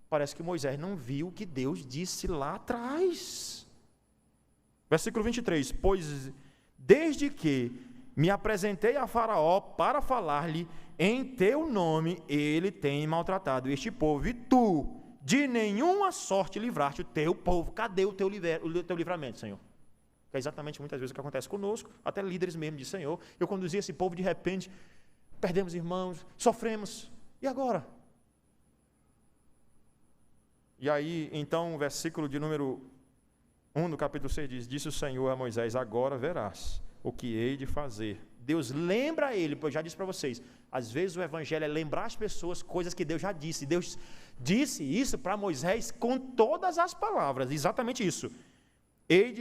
Parece que Moisés não viu o que Deus disse lá atrás. Versículo 23, pois desde que me apresentei a Faraó para falar-lhe em teu nome, ele tem maltratado este povo, e tu de nenhuma sorte livraste o teu povo. Cadê o teu livramento, Senhor? Que é exatamente muitas vezes o que acontece conosco, até líderes mesmo de Senhor. Eu conduzi esse povo, de repente, perdemos irmãos, sofremos, e agora? E aí, então, o versículo de número 1 do capítulo 6 diz, disse o Senhor a Moisés, agora verás o que hei de fazer. Deus lembra a ele, porque eu já disse para vocês, às vezes o evangelho é lembrar as pessoas coisas que Deus já disse. Deus disse isso para Moisés com todas as palavras, exatamente isso. Hei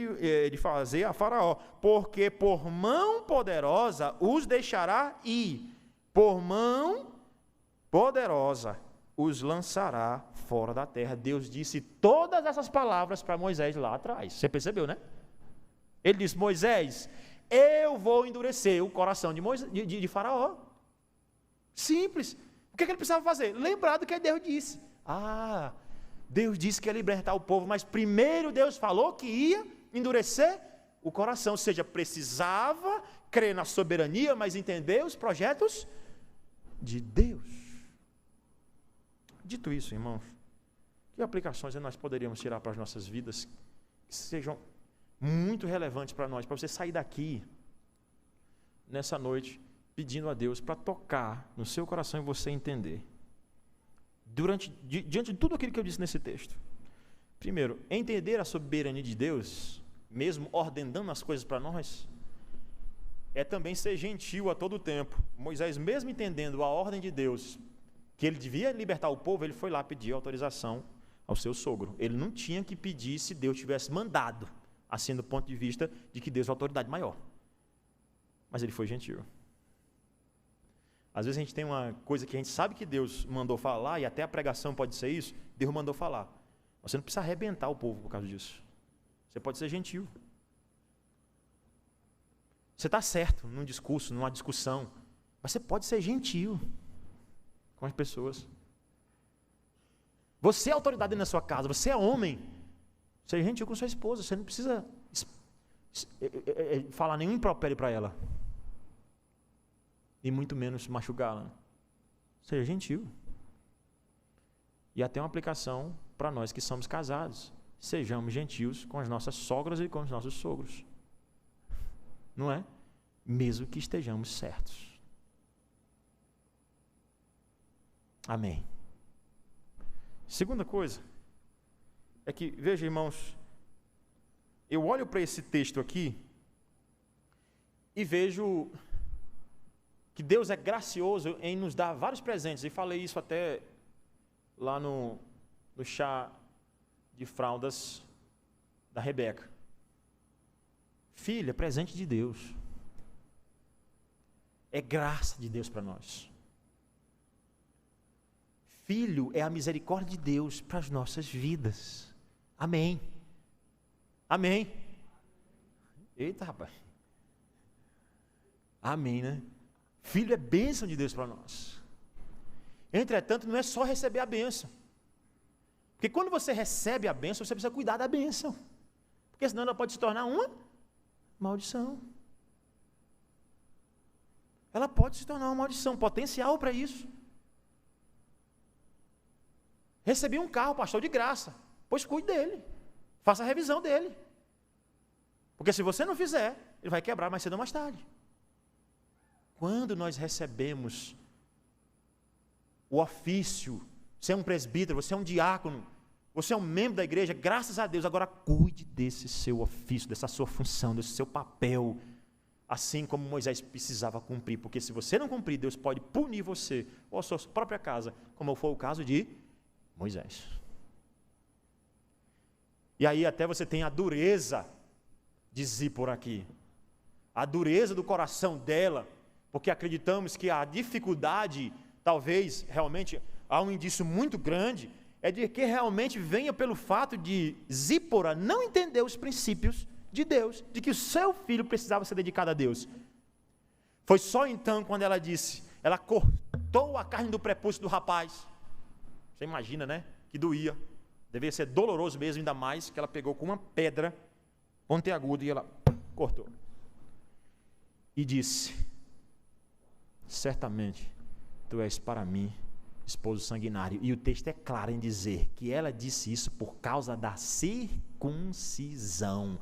de fazer a Faraó, porque por mão poderosa os deixará ir, por mão poderosa os lançará fora da terra. Deus disse todas essas palavras para Moisés lá atrás. Você percebeu, né? Ele disse, Moisés, eu vou endurecer o coração de Faraó. Simples. O que ele precisava fazer? Lembrar do que Deus disse. Deus disse que ia libertar o povo, mas primeiro Deus falou que ia endurecer o coração, ou seja, precisava crer na soberania, mas entender os projetos de Deus. Dito isso, irmãos, que aplicações nós poderíamos tirar para as nossas vidas que sejam muito relevantes para nós, para você sair daqui nessa noite pedindo a Deus para tocar no seu coração e você entender. Diante de tudo aquilo que eu disse nesse texto, primeiro, entender a soberania de Deus, mesmo ordenando as coisas para nós, é também ser gentil a todo tempo. Moisés, mesmo entendendo a ordem de Deus, que ele devia libertar o povo, ele foi lá pedir autorização ao seu sogro. Ele não tinha que pedir se Deus tivesse mandado, assim do ponto de vista de que Deus é a autoridade maior. Mas ele foi gentil. Às vezes a gente tem uma coisa que a gente sabe que Deus mandou falar, e até a pregação pode ser isso, Deus mandou falar. Você não precisa arrebentar o povo por causa disso. Você pode ser gentil. Você está certo num discurso, numa discussão, mas você pode ser gentil com as pessoas. Você é autoridade na sua casa, você é homem. Seja gentil com sua esposa, você não precisa falar nenhum impropério para ela. E muito menos machucá-la. Seja gentil. E até uma aplicação para nós que somos casados. Sejamos gentios com as nossas sogras e com os nossos sogros. Não é? Mesmo que estejamos certos. Amém. Segunda coisa, é que, veja, irmãos, eu olho para esse texto aqui e vejo que Deus é gracioso em nos dar vários presentes, e falei isso até lá no chá de fraldas da Rebeca. Filha, presente de Deus. É graça de Deus para nós. Filho é a misericórdia de Deus para as nossas vidas. Amém. Amém. Eita, rapaz. Amém, né? Filho é bênção de Deus para nós. Entretanto, não é só receber a bênção. Porque quando você recebe a bênção, você precisa cuidar da bênção. Porque senão ela pode se tornar uma maldição. Ela pode se tornar uma maldição, potencial para isso. Recebi um carro, pastor, de graça. Pois cuide dele. Faça a revisão dele. Porque se você não fizer, ele vai quebrar mais cedo ou mais tarde. Quando nós recebemos o ofício, você é um presbítero, você é um diácono, você é um membro da igreja, graças a Deus, agora cuide desse seu ofício, dessa sua função, desse seu papel, assim como Moisés precisava cumprir, porque se você não cumprir, Deus pode punir você, ou a sua própria casa, como foi o caso de Moisés. E aí até você tem a dureza de Zípora aqui, a dureza do coração dela, porque acreditamos que a dificuldade, talvez realmente há um indício muito grande, é de que realmente venha pelo fato de Zípora não entender os princípios de Deus, de que o seu filho precisava ser dedicado a Deus. Foi só então quando ela disse, ela cortou a carne do prepúcio do rapaz. Você imagina, né? Que doía. Devia ser doloroso mesmo, ainda mais que ela pegou com uma pedra pontiaguda e ela cortou. E disse, certamente tu és para mim esposo sanguinário. E o texto é claro em dizer que ela disse isso por causa da circuncisão.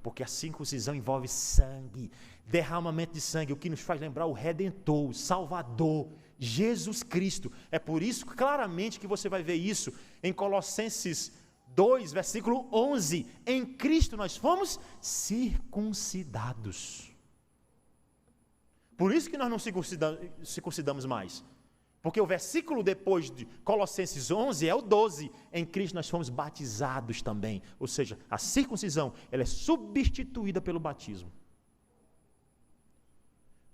Porque a circuncisão envolve sangue, derramamento de sangue, o que nos faz lembrar o Redentor, o Salvador, Jesus Cristo. É por isso claramente que você vai ver isso em Colossenses 2, versículo 11. Em Cristo nós fomos circuncidados. Por isso que nós não circuncidamos mais. Porque o versículo depois de Colossenses 11 é o 12. Em Cristo nós fomos batizados também. Ou seja, a circuncisão ela é substituída pelo batismo.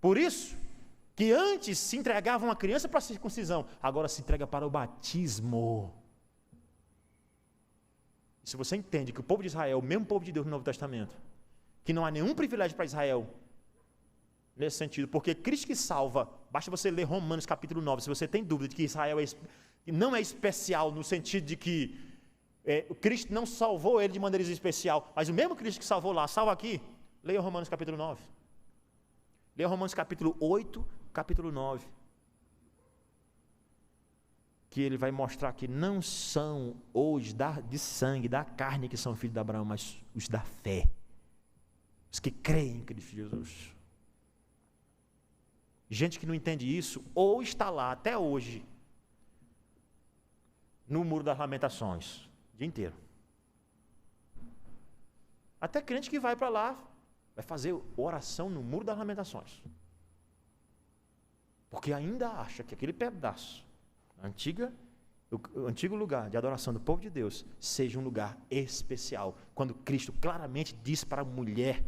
Por isso que antes se entregava uma criança para a circuncisão, agora se entrega para o batismo. E se você entende que o povo de Israel é o mesmo povo de Deus no Novo Testamento, que não há nenhum privilégio para Israel, nesse sentido, porque Cristo que salva, basta você ler Romanos capítulo 9, se você tem dúvida de que Israel não é especial no sentido de que Cristo não salvou ele de maneira especial, mas o mesmo Cristo que salvou lá, salva aqui, leia Romanos capítulo 9. Leia Romanos capítulo 8, capítulo 9. Que ele vai mostrar que não são os de sangue, da carne que são filhos de Abraão, mas os da fé. Os que creem em Cristo Jesus. Gente que não entende isso, ou está lá até hoje, no Muro das Lamentações, o dia inteiro. Até crente que vai para lá, vai fazer oração no Muro das Lamentações. Porque ainda acha que aquele pedaço, o antigo lugar de adoração do povo de Deus, seja um lugar especial. Quando Cristo claramente disse para a mulher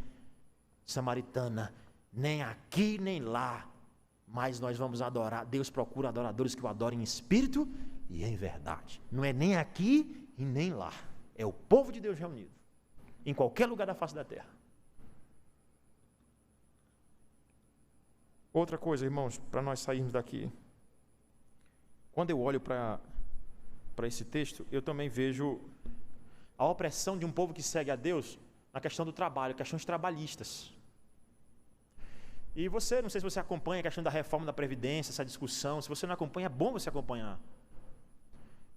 samaritana, nem aqui nem lá, mas nós vamos adorar. Deus procura adoradores que o adorem em espírito e em verdade. Não é nem aqui e nem lá. É o povo de Deus reunido, em qualquer lugar da face da terra. Outra coisa, irmãos, para nós sairmos daqui. Quando eu olho para esse texto, eu também vejo a opressão de um povo que segue a Deus na questão do trabalho, questões trabalhistas. E você, não sei se você acompanha a questão da reforma da Previdência, essa discussão. Se você não acompanha, é bom você acompanhar.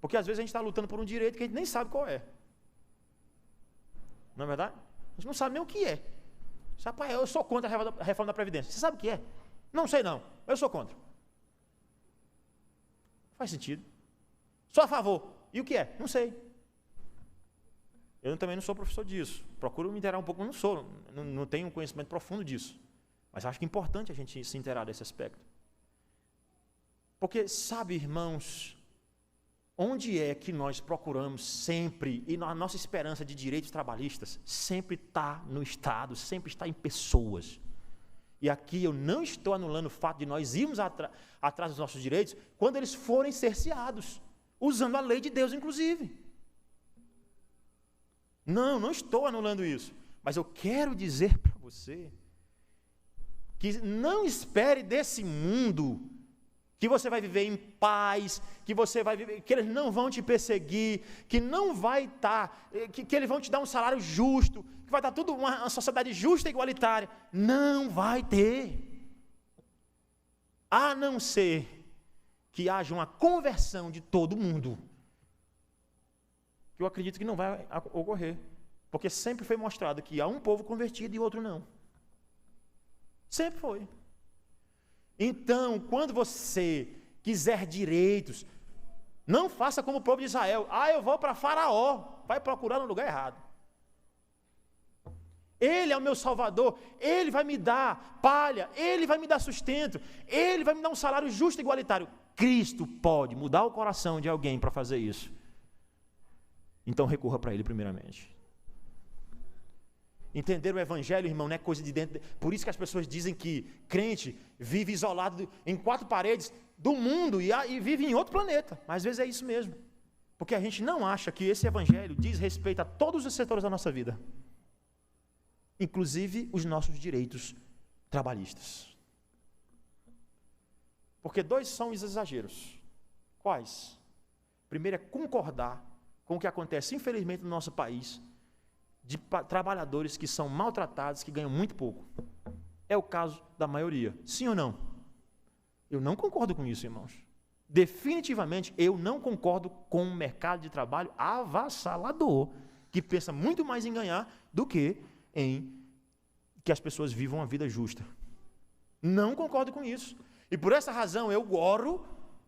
Porque às vezes a gente está lutando por um direito que a gente nem sabe qual é. Não é verdade? A gente não sabe nem o que é. Rapaz, eu sou contra a reforma da Previdência. Você sabe o que é? Não sei não, eu sou contra. Faz sentido. Sou a favor. E o que é? Não sei. Eu também não sou professor disso. Procuro me inteirar um pouco, mas não tenho um conhecimento profundo disso. Mas acho que é importante a gente se inteirar desse aspecto. Porque, sabe, irmãos, onde é que nós procuramos sempre, e a nossa esperança de direitos trabalhistas sempre está no Estado, sempre está em pessoas. E aqui eu não estou anulando o fato de nós irmos atrás dos nossos direitos quando eles forem cerceados, usando a lei de Deus, inclusive. Não estou anulando isso. Mas eu quero dizer para você que não espere desse mundo que você vai viver em paz, que você vai viver, que eles não vão te perseguir, que não vai estar, que eles vão te dar um salário justo, que vai estar tudo uma sociedade justa e igualitária. Não vai ter. A não ser que haja uma conversão de todo mundo. Que eu acredito que não vai ocorrer. Porque sempre foi mostrado que há um povo convertido e outro não. Sempre foi. Então, quando você quiser direitos, não faça como o povo de Israel. Eu vou para Faraó. Vai procurar no lugar errado. Ele é o meu salvador. Ele vai me dar palha. Ele vai me dar sustento. Ele vai me dar um salário justo e igualitário. Cristo pode mudar o coração de alguém para fazer isso. Então recorra para Ele primeiramente. Entender o Evangelho, irmão, não é coisa de dentro. Por isso que as pessoas dizem que crente vive isolado em 4 paredes do mundo e vive em outro planeta. Mas às vezes é isso mesmo. Porque a gente não acha que esse Evangelho diz respeito a todos os setores da nossa vida. Inclusive os nossos direitos trabalhistas. Porque 2 são os exageros. Quais? Primeiro é concordar com o que acontece, infelizmente, no nosso país, de trabalhadores que são maltratados, que ganham muito pouco. É o caso da maioria. Sim ou não? Eu não concordo com isso, irmãos. Definitivamente, eu não concordo com um mercado de trabalho avassalador, que pensa muito mais em ganhar do que em que as pessoas vivam uma vida justa. Não concordo com isso. E por essa razão, eu oro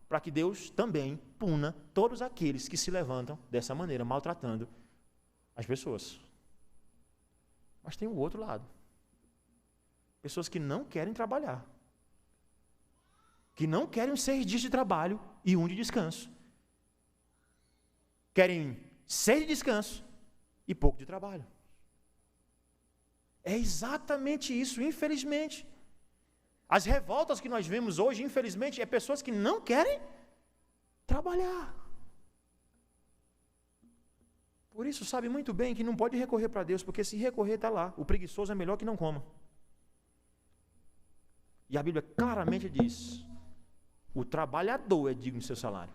para que Deus também puna todos aqueles que se levantam dessa maneira, maltratando as pessoas. Mas tem o outro lado. Pessoas que não querem trabalhar. Que não querem 6 dias de trabalho e 1 de descanso. Querem 6 de descanso e pouco de trabalho. É exatamente isso, infelizmente. As revoltas que nós vemos hoje, infelizmente, é pessoas que não querem trabalhar. Por isso, sabe muito bem que não pode recorrer para Deus, porque se recorrer, está lá. O preguiçoso é melhor que não coma. E a Bíblia claramente diz: o trabalhador é digno do seu salário.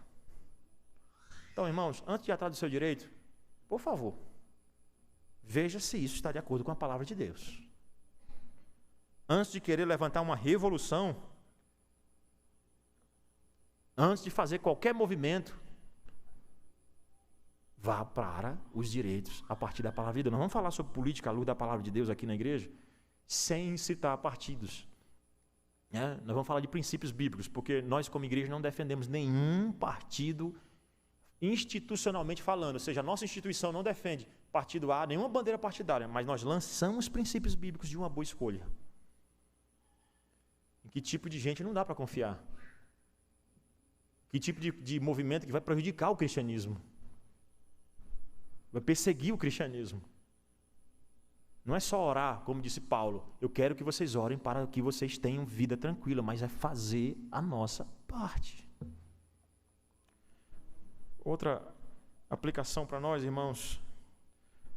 Então, irmãos, antes de ir atrás do seu direito, por favor, veja se isso está de acordo com a palavra de Deus. Antes de querer levantar uma revolução, antes de fazer qualquer movimento, vá para os direitos a partir da palavra de Deus. Nós vamos falar sobre política à luz da palavra de Deus aqui na igreja, sem citar partidos. Nós vamos falar de princípios bíblicos, porque nós como igreja não defendemos nenhum partido institucionalmente falando, ou seja, a nossa instituição não defende partido A, nenhuma bandeira partidária, mas nós lançamos princípios bíblicos de uma boa escolha. Em que tipo de gente não dá para confiar? Que tipo de movimento que vai prejudicar o cristianismo? Vai perseguir o cristianismo? Não é só orar, como disse Paulo, eu quero que vocês orem para que vocês tenham vida tranquila, mas é fazer a nossa parte. Outra aplicação para nós, irmãos,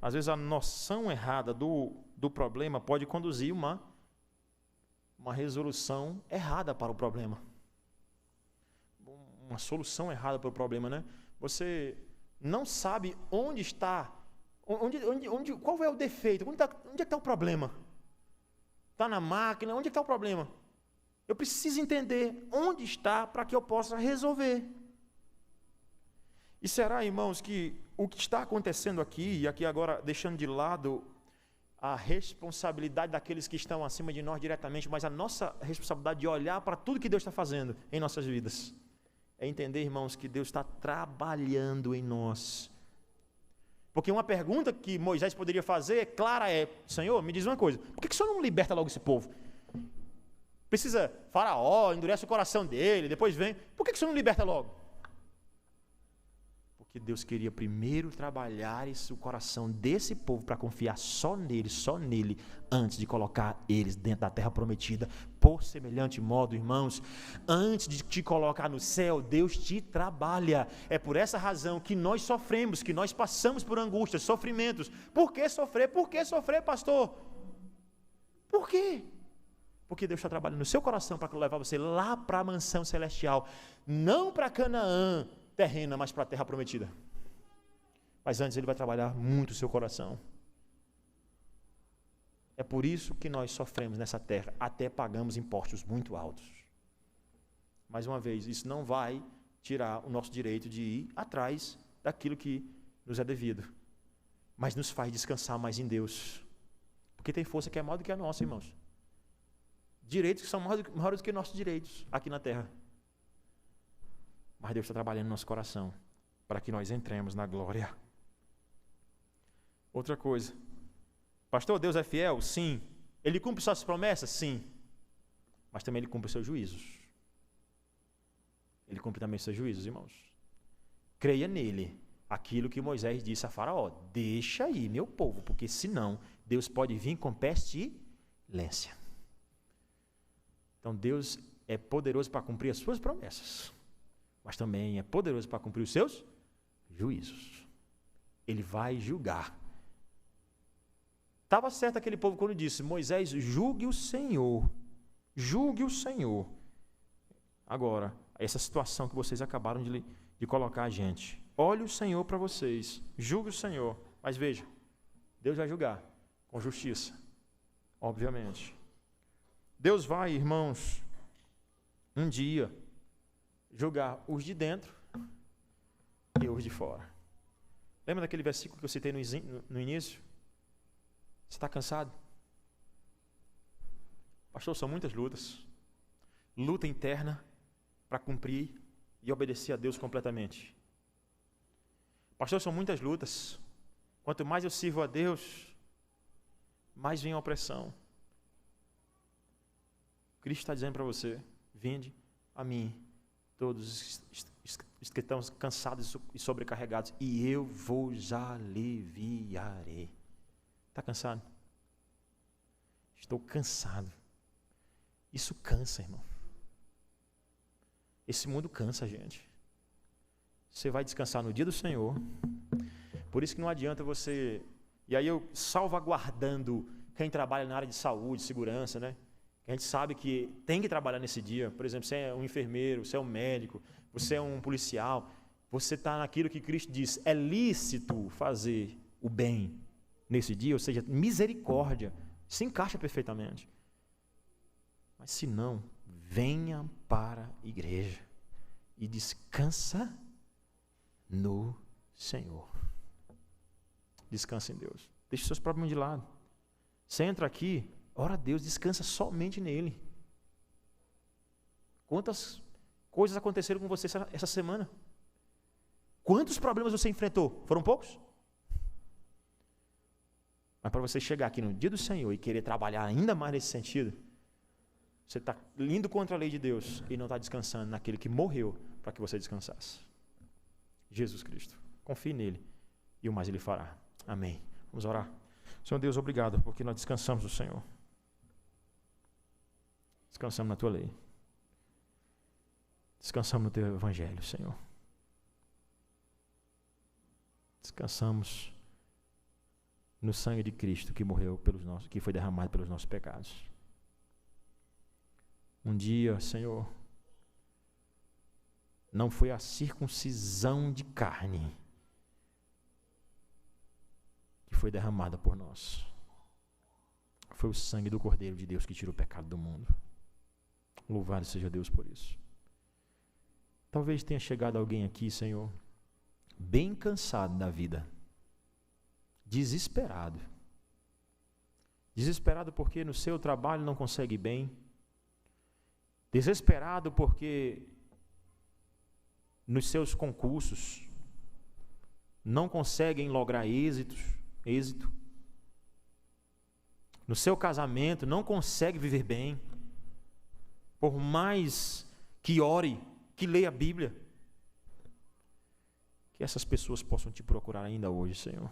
às vezes a noção errada do problema pode conduzir uma resolução errada para o problema. Uma solução errada para o problema, né? Você não sabe onde está, qual é o defeito, onde é que está o problema? Está na máquina, onde é que está o problema? Eu preciso entender onde está para que eu possa resolver. E será, irmãos, que o que está acontecendo aqui, e aqui agora deixando de lado a responsabilidade daqueles que estão acima de nós diretamente, mas a nossa responsabilidade de olhar para tudo que Deus está fazendo em nossas vidas, é entender, irmãos, que Deus está trabalhando em nós. Porque uma pergunta que Moisés poderia fazer, clara, Senhor, me diz uma coisa, por que o Senhor não liberta logo esse povo? Precisa Faraó, endurece o coração dele, depois vem, por que o Senhor não liberta logo? Porque Deus queria primeiro trabalhar o coração desse povo para confiar só nele, antes de colocar eles dentro da terra prometida. Por semelhante modo, irmãos, antes de te colocar no céu, Deus te trabalha. É por essa razão que nós sofremos, que nós passamos por angústias, sofrimentos. Por que sofrer? Por que sofrer, pastor? Por quê? Porque Deus está trabalhando no seu coração para levar você lá para a mansão celestial, não para Canaã terrena, mas para a terra prometida. Mas antes Ele vai trabalhar muito o seu coração. É por isso que nós sofremos nessa terra, até pagamos impostos muito altos. Mais uma vez, isso não vai tirar o nosso direito de ir atrás daquilo que nos é devido, mas nos faz descansar mais em Deus, porque tem força que é maior do que a nossa, irmãos. Direitos que são maiores do que nossos direitos aqui na terra. Mas Deus está trabalhando no nosso coração para que nós entremos na glória. Outra coisa. Pastor, Deus é fiel? Sim. Ele cumpre suas promessas? Sim. Mas também Ele cumpre os seus juízos. Ele cumpre também os seus juízos, irmãos. Creia nele. Aquilo que Moisés disse a Faraó. Deixa aí, meu povo, porque senão Deus pode vir com pestilência. Então Deus é poderoso para cumprir as suas promessas, mas também é poderoso para cumprir os seus juízos. Ele vai julgar. Estava certo aquele povo quando disse, Moisés, julgue o Senhor. Julgue o Senhor. Agora, essa situação que vocês acabaram de colocar a gente. Olhe o Senhor para vocês. Julgue o Senhor. Mas veja, Deus vai julgar com justiça. Obviamente. Deus vai, irmãos, um dia julgar os de dentro e os de fora. Lembra daquele versículo que eu citei no início? Você está cansado? Pastor, são muitas lutas. Luta interna para cumprir e obedecer a Deus completamente. Pastor, são muitas lutas. Quanto mais eu sirvo a Deus, mais vem a opressão. Cristo está dizendo para você, vinde a mim, todos os que estão cansados e sobrecarregados, e eu vos aliviarei. Está cansado? Estou cansado. Isso cansa, irmão. Esse mundo cansa a gente. Você vai descansar no dia do Senhor. Por isso que não adianta você... E aí eu salvaguardando quem trabalha na área de saúde, segurança, né? A gente sabe que tem que trabalhar nesse dia. Por exemplo, você é um enfermeiro, você é um médico, você é um policial. Você está naquilo que Cristo diz. É lícito fazer o bem nesse dia, ou seja, misericórdia. Se encaixa perfeitamente. Mas se não, venha para a igreja e descansa no Senhor. Descansa em Deus. Deixe os seus problemas de lado. Você entra aqui, ora a Deus, descansa somente nele. Quantas coisas aconteceram com você essa semana? Quantos problemas você enfrentou? Foram poucos? Mas para você chegar aqui no dia do Senhor e querer trabalhar ainda mais nesse sentido, você está indo contra a lei de Deus e não está descansando naquele que morreu para que você descansasse. Jesus Cristo. Confie nele e o mais ele fará. Amém. Vamos orar. Senhor Deus, obrigado porque nós descansamos no Senhor. Descansamos na tua lei. Descansamos no teu evangelho, Senhor. Descansamos no sangue de Cristo que morreu pelos nossos, que foi derramado pelos nossos pecados. Um dia, Senhor, não foi a circuncisão de carne que foi derramada por nós. Foi o sangue do Cordeiro de Deus que tirou o pecado do mundo. Louvado seja Deus por isso. Talvez tenha chegado alguém aqui, Senhor, bem cansado da vida, desesperado. Desesperado porque no seu trabalho não consegue bem. Desesperado porque nos seus concursos não conseguem lograr êxito. No seu casamento não consegue viver bem. Por mais que ore, que leia a Bíblia. Que essas pessoas possam te procurar ainda hoje, Senhor.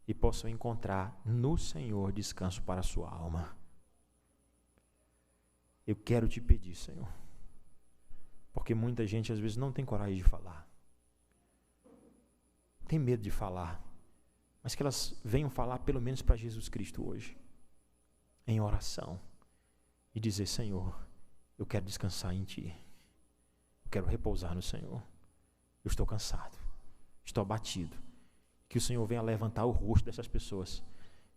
E possam encontrar no Senhor descanso para a sua alma. Eu quero te pedir, Senhor, porque muita gente às vezes não tem coragem de falar, tem medo de falar, mas que elas venham falar pelo menos para Jesus Cristo hoje, em oração, e dizer: Senhor, eu quero descansar em Ti, eu quero repousar no Senhor, eu estou cansado, estou abatido. Que o Senhor venha levantar o rosto dessas pessoas,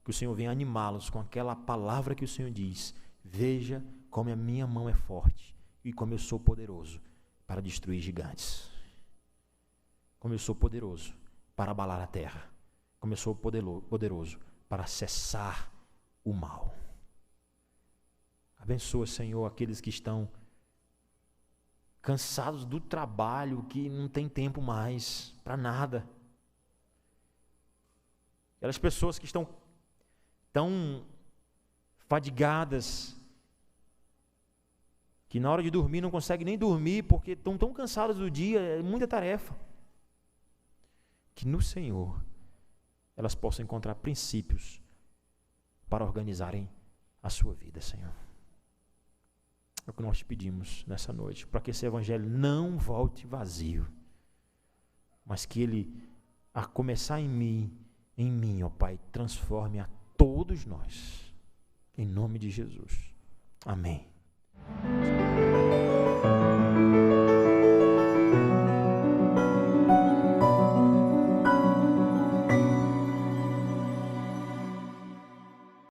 que o Senhor venha animá-los com aquela palavra que o Senhor diz: veja como a minha mão é forte e como eu sou poderoso para destruir gigantes. Como eu sou poderoso para abalar a terra. Como eu sou poderoso para cessar o mal. Abençoa, Senhor, aqueles que estão cansados do trabalho, que não tem tempo mais para nada. Aquelas pessoas que estão tão fadigadas, que na hora de dormir não conseguem nem dormir porque estão tão cansados do dia, é muita tarefa. Que no Senhor elas possam encontrar princípios para organizarem a sua vida, Senhor. É o que nós te pedimos nessa noite, para que esse evangelho não volte vazio, mas que ele, a começar em mim, ó Pai, transforme a todos nós, em nome de Jesus. Amém.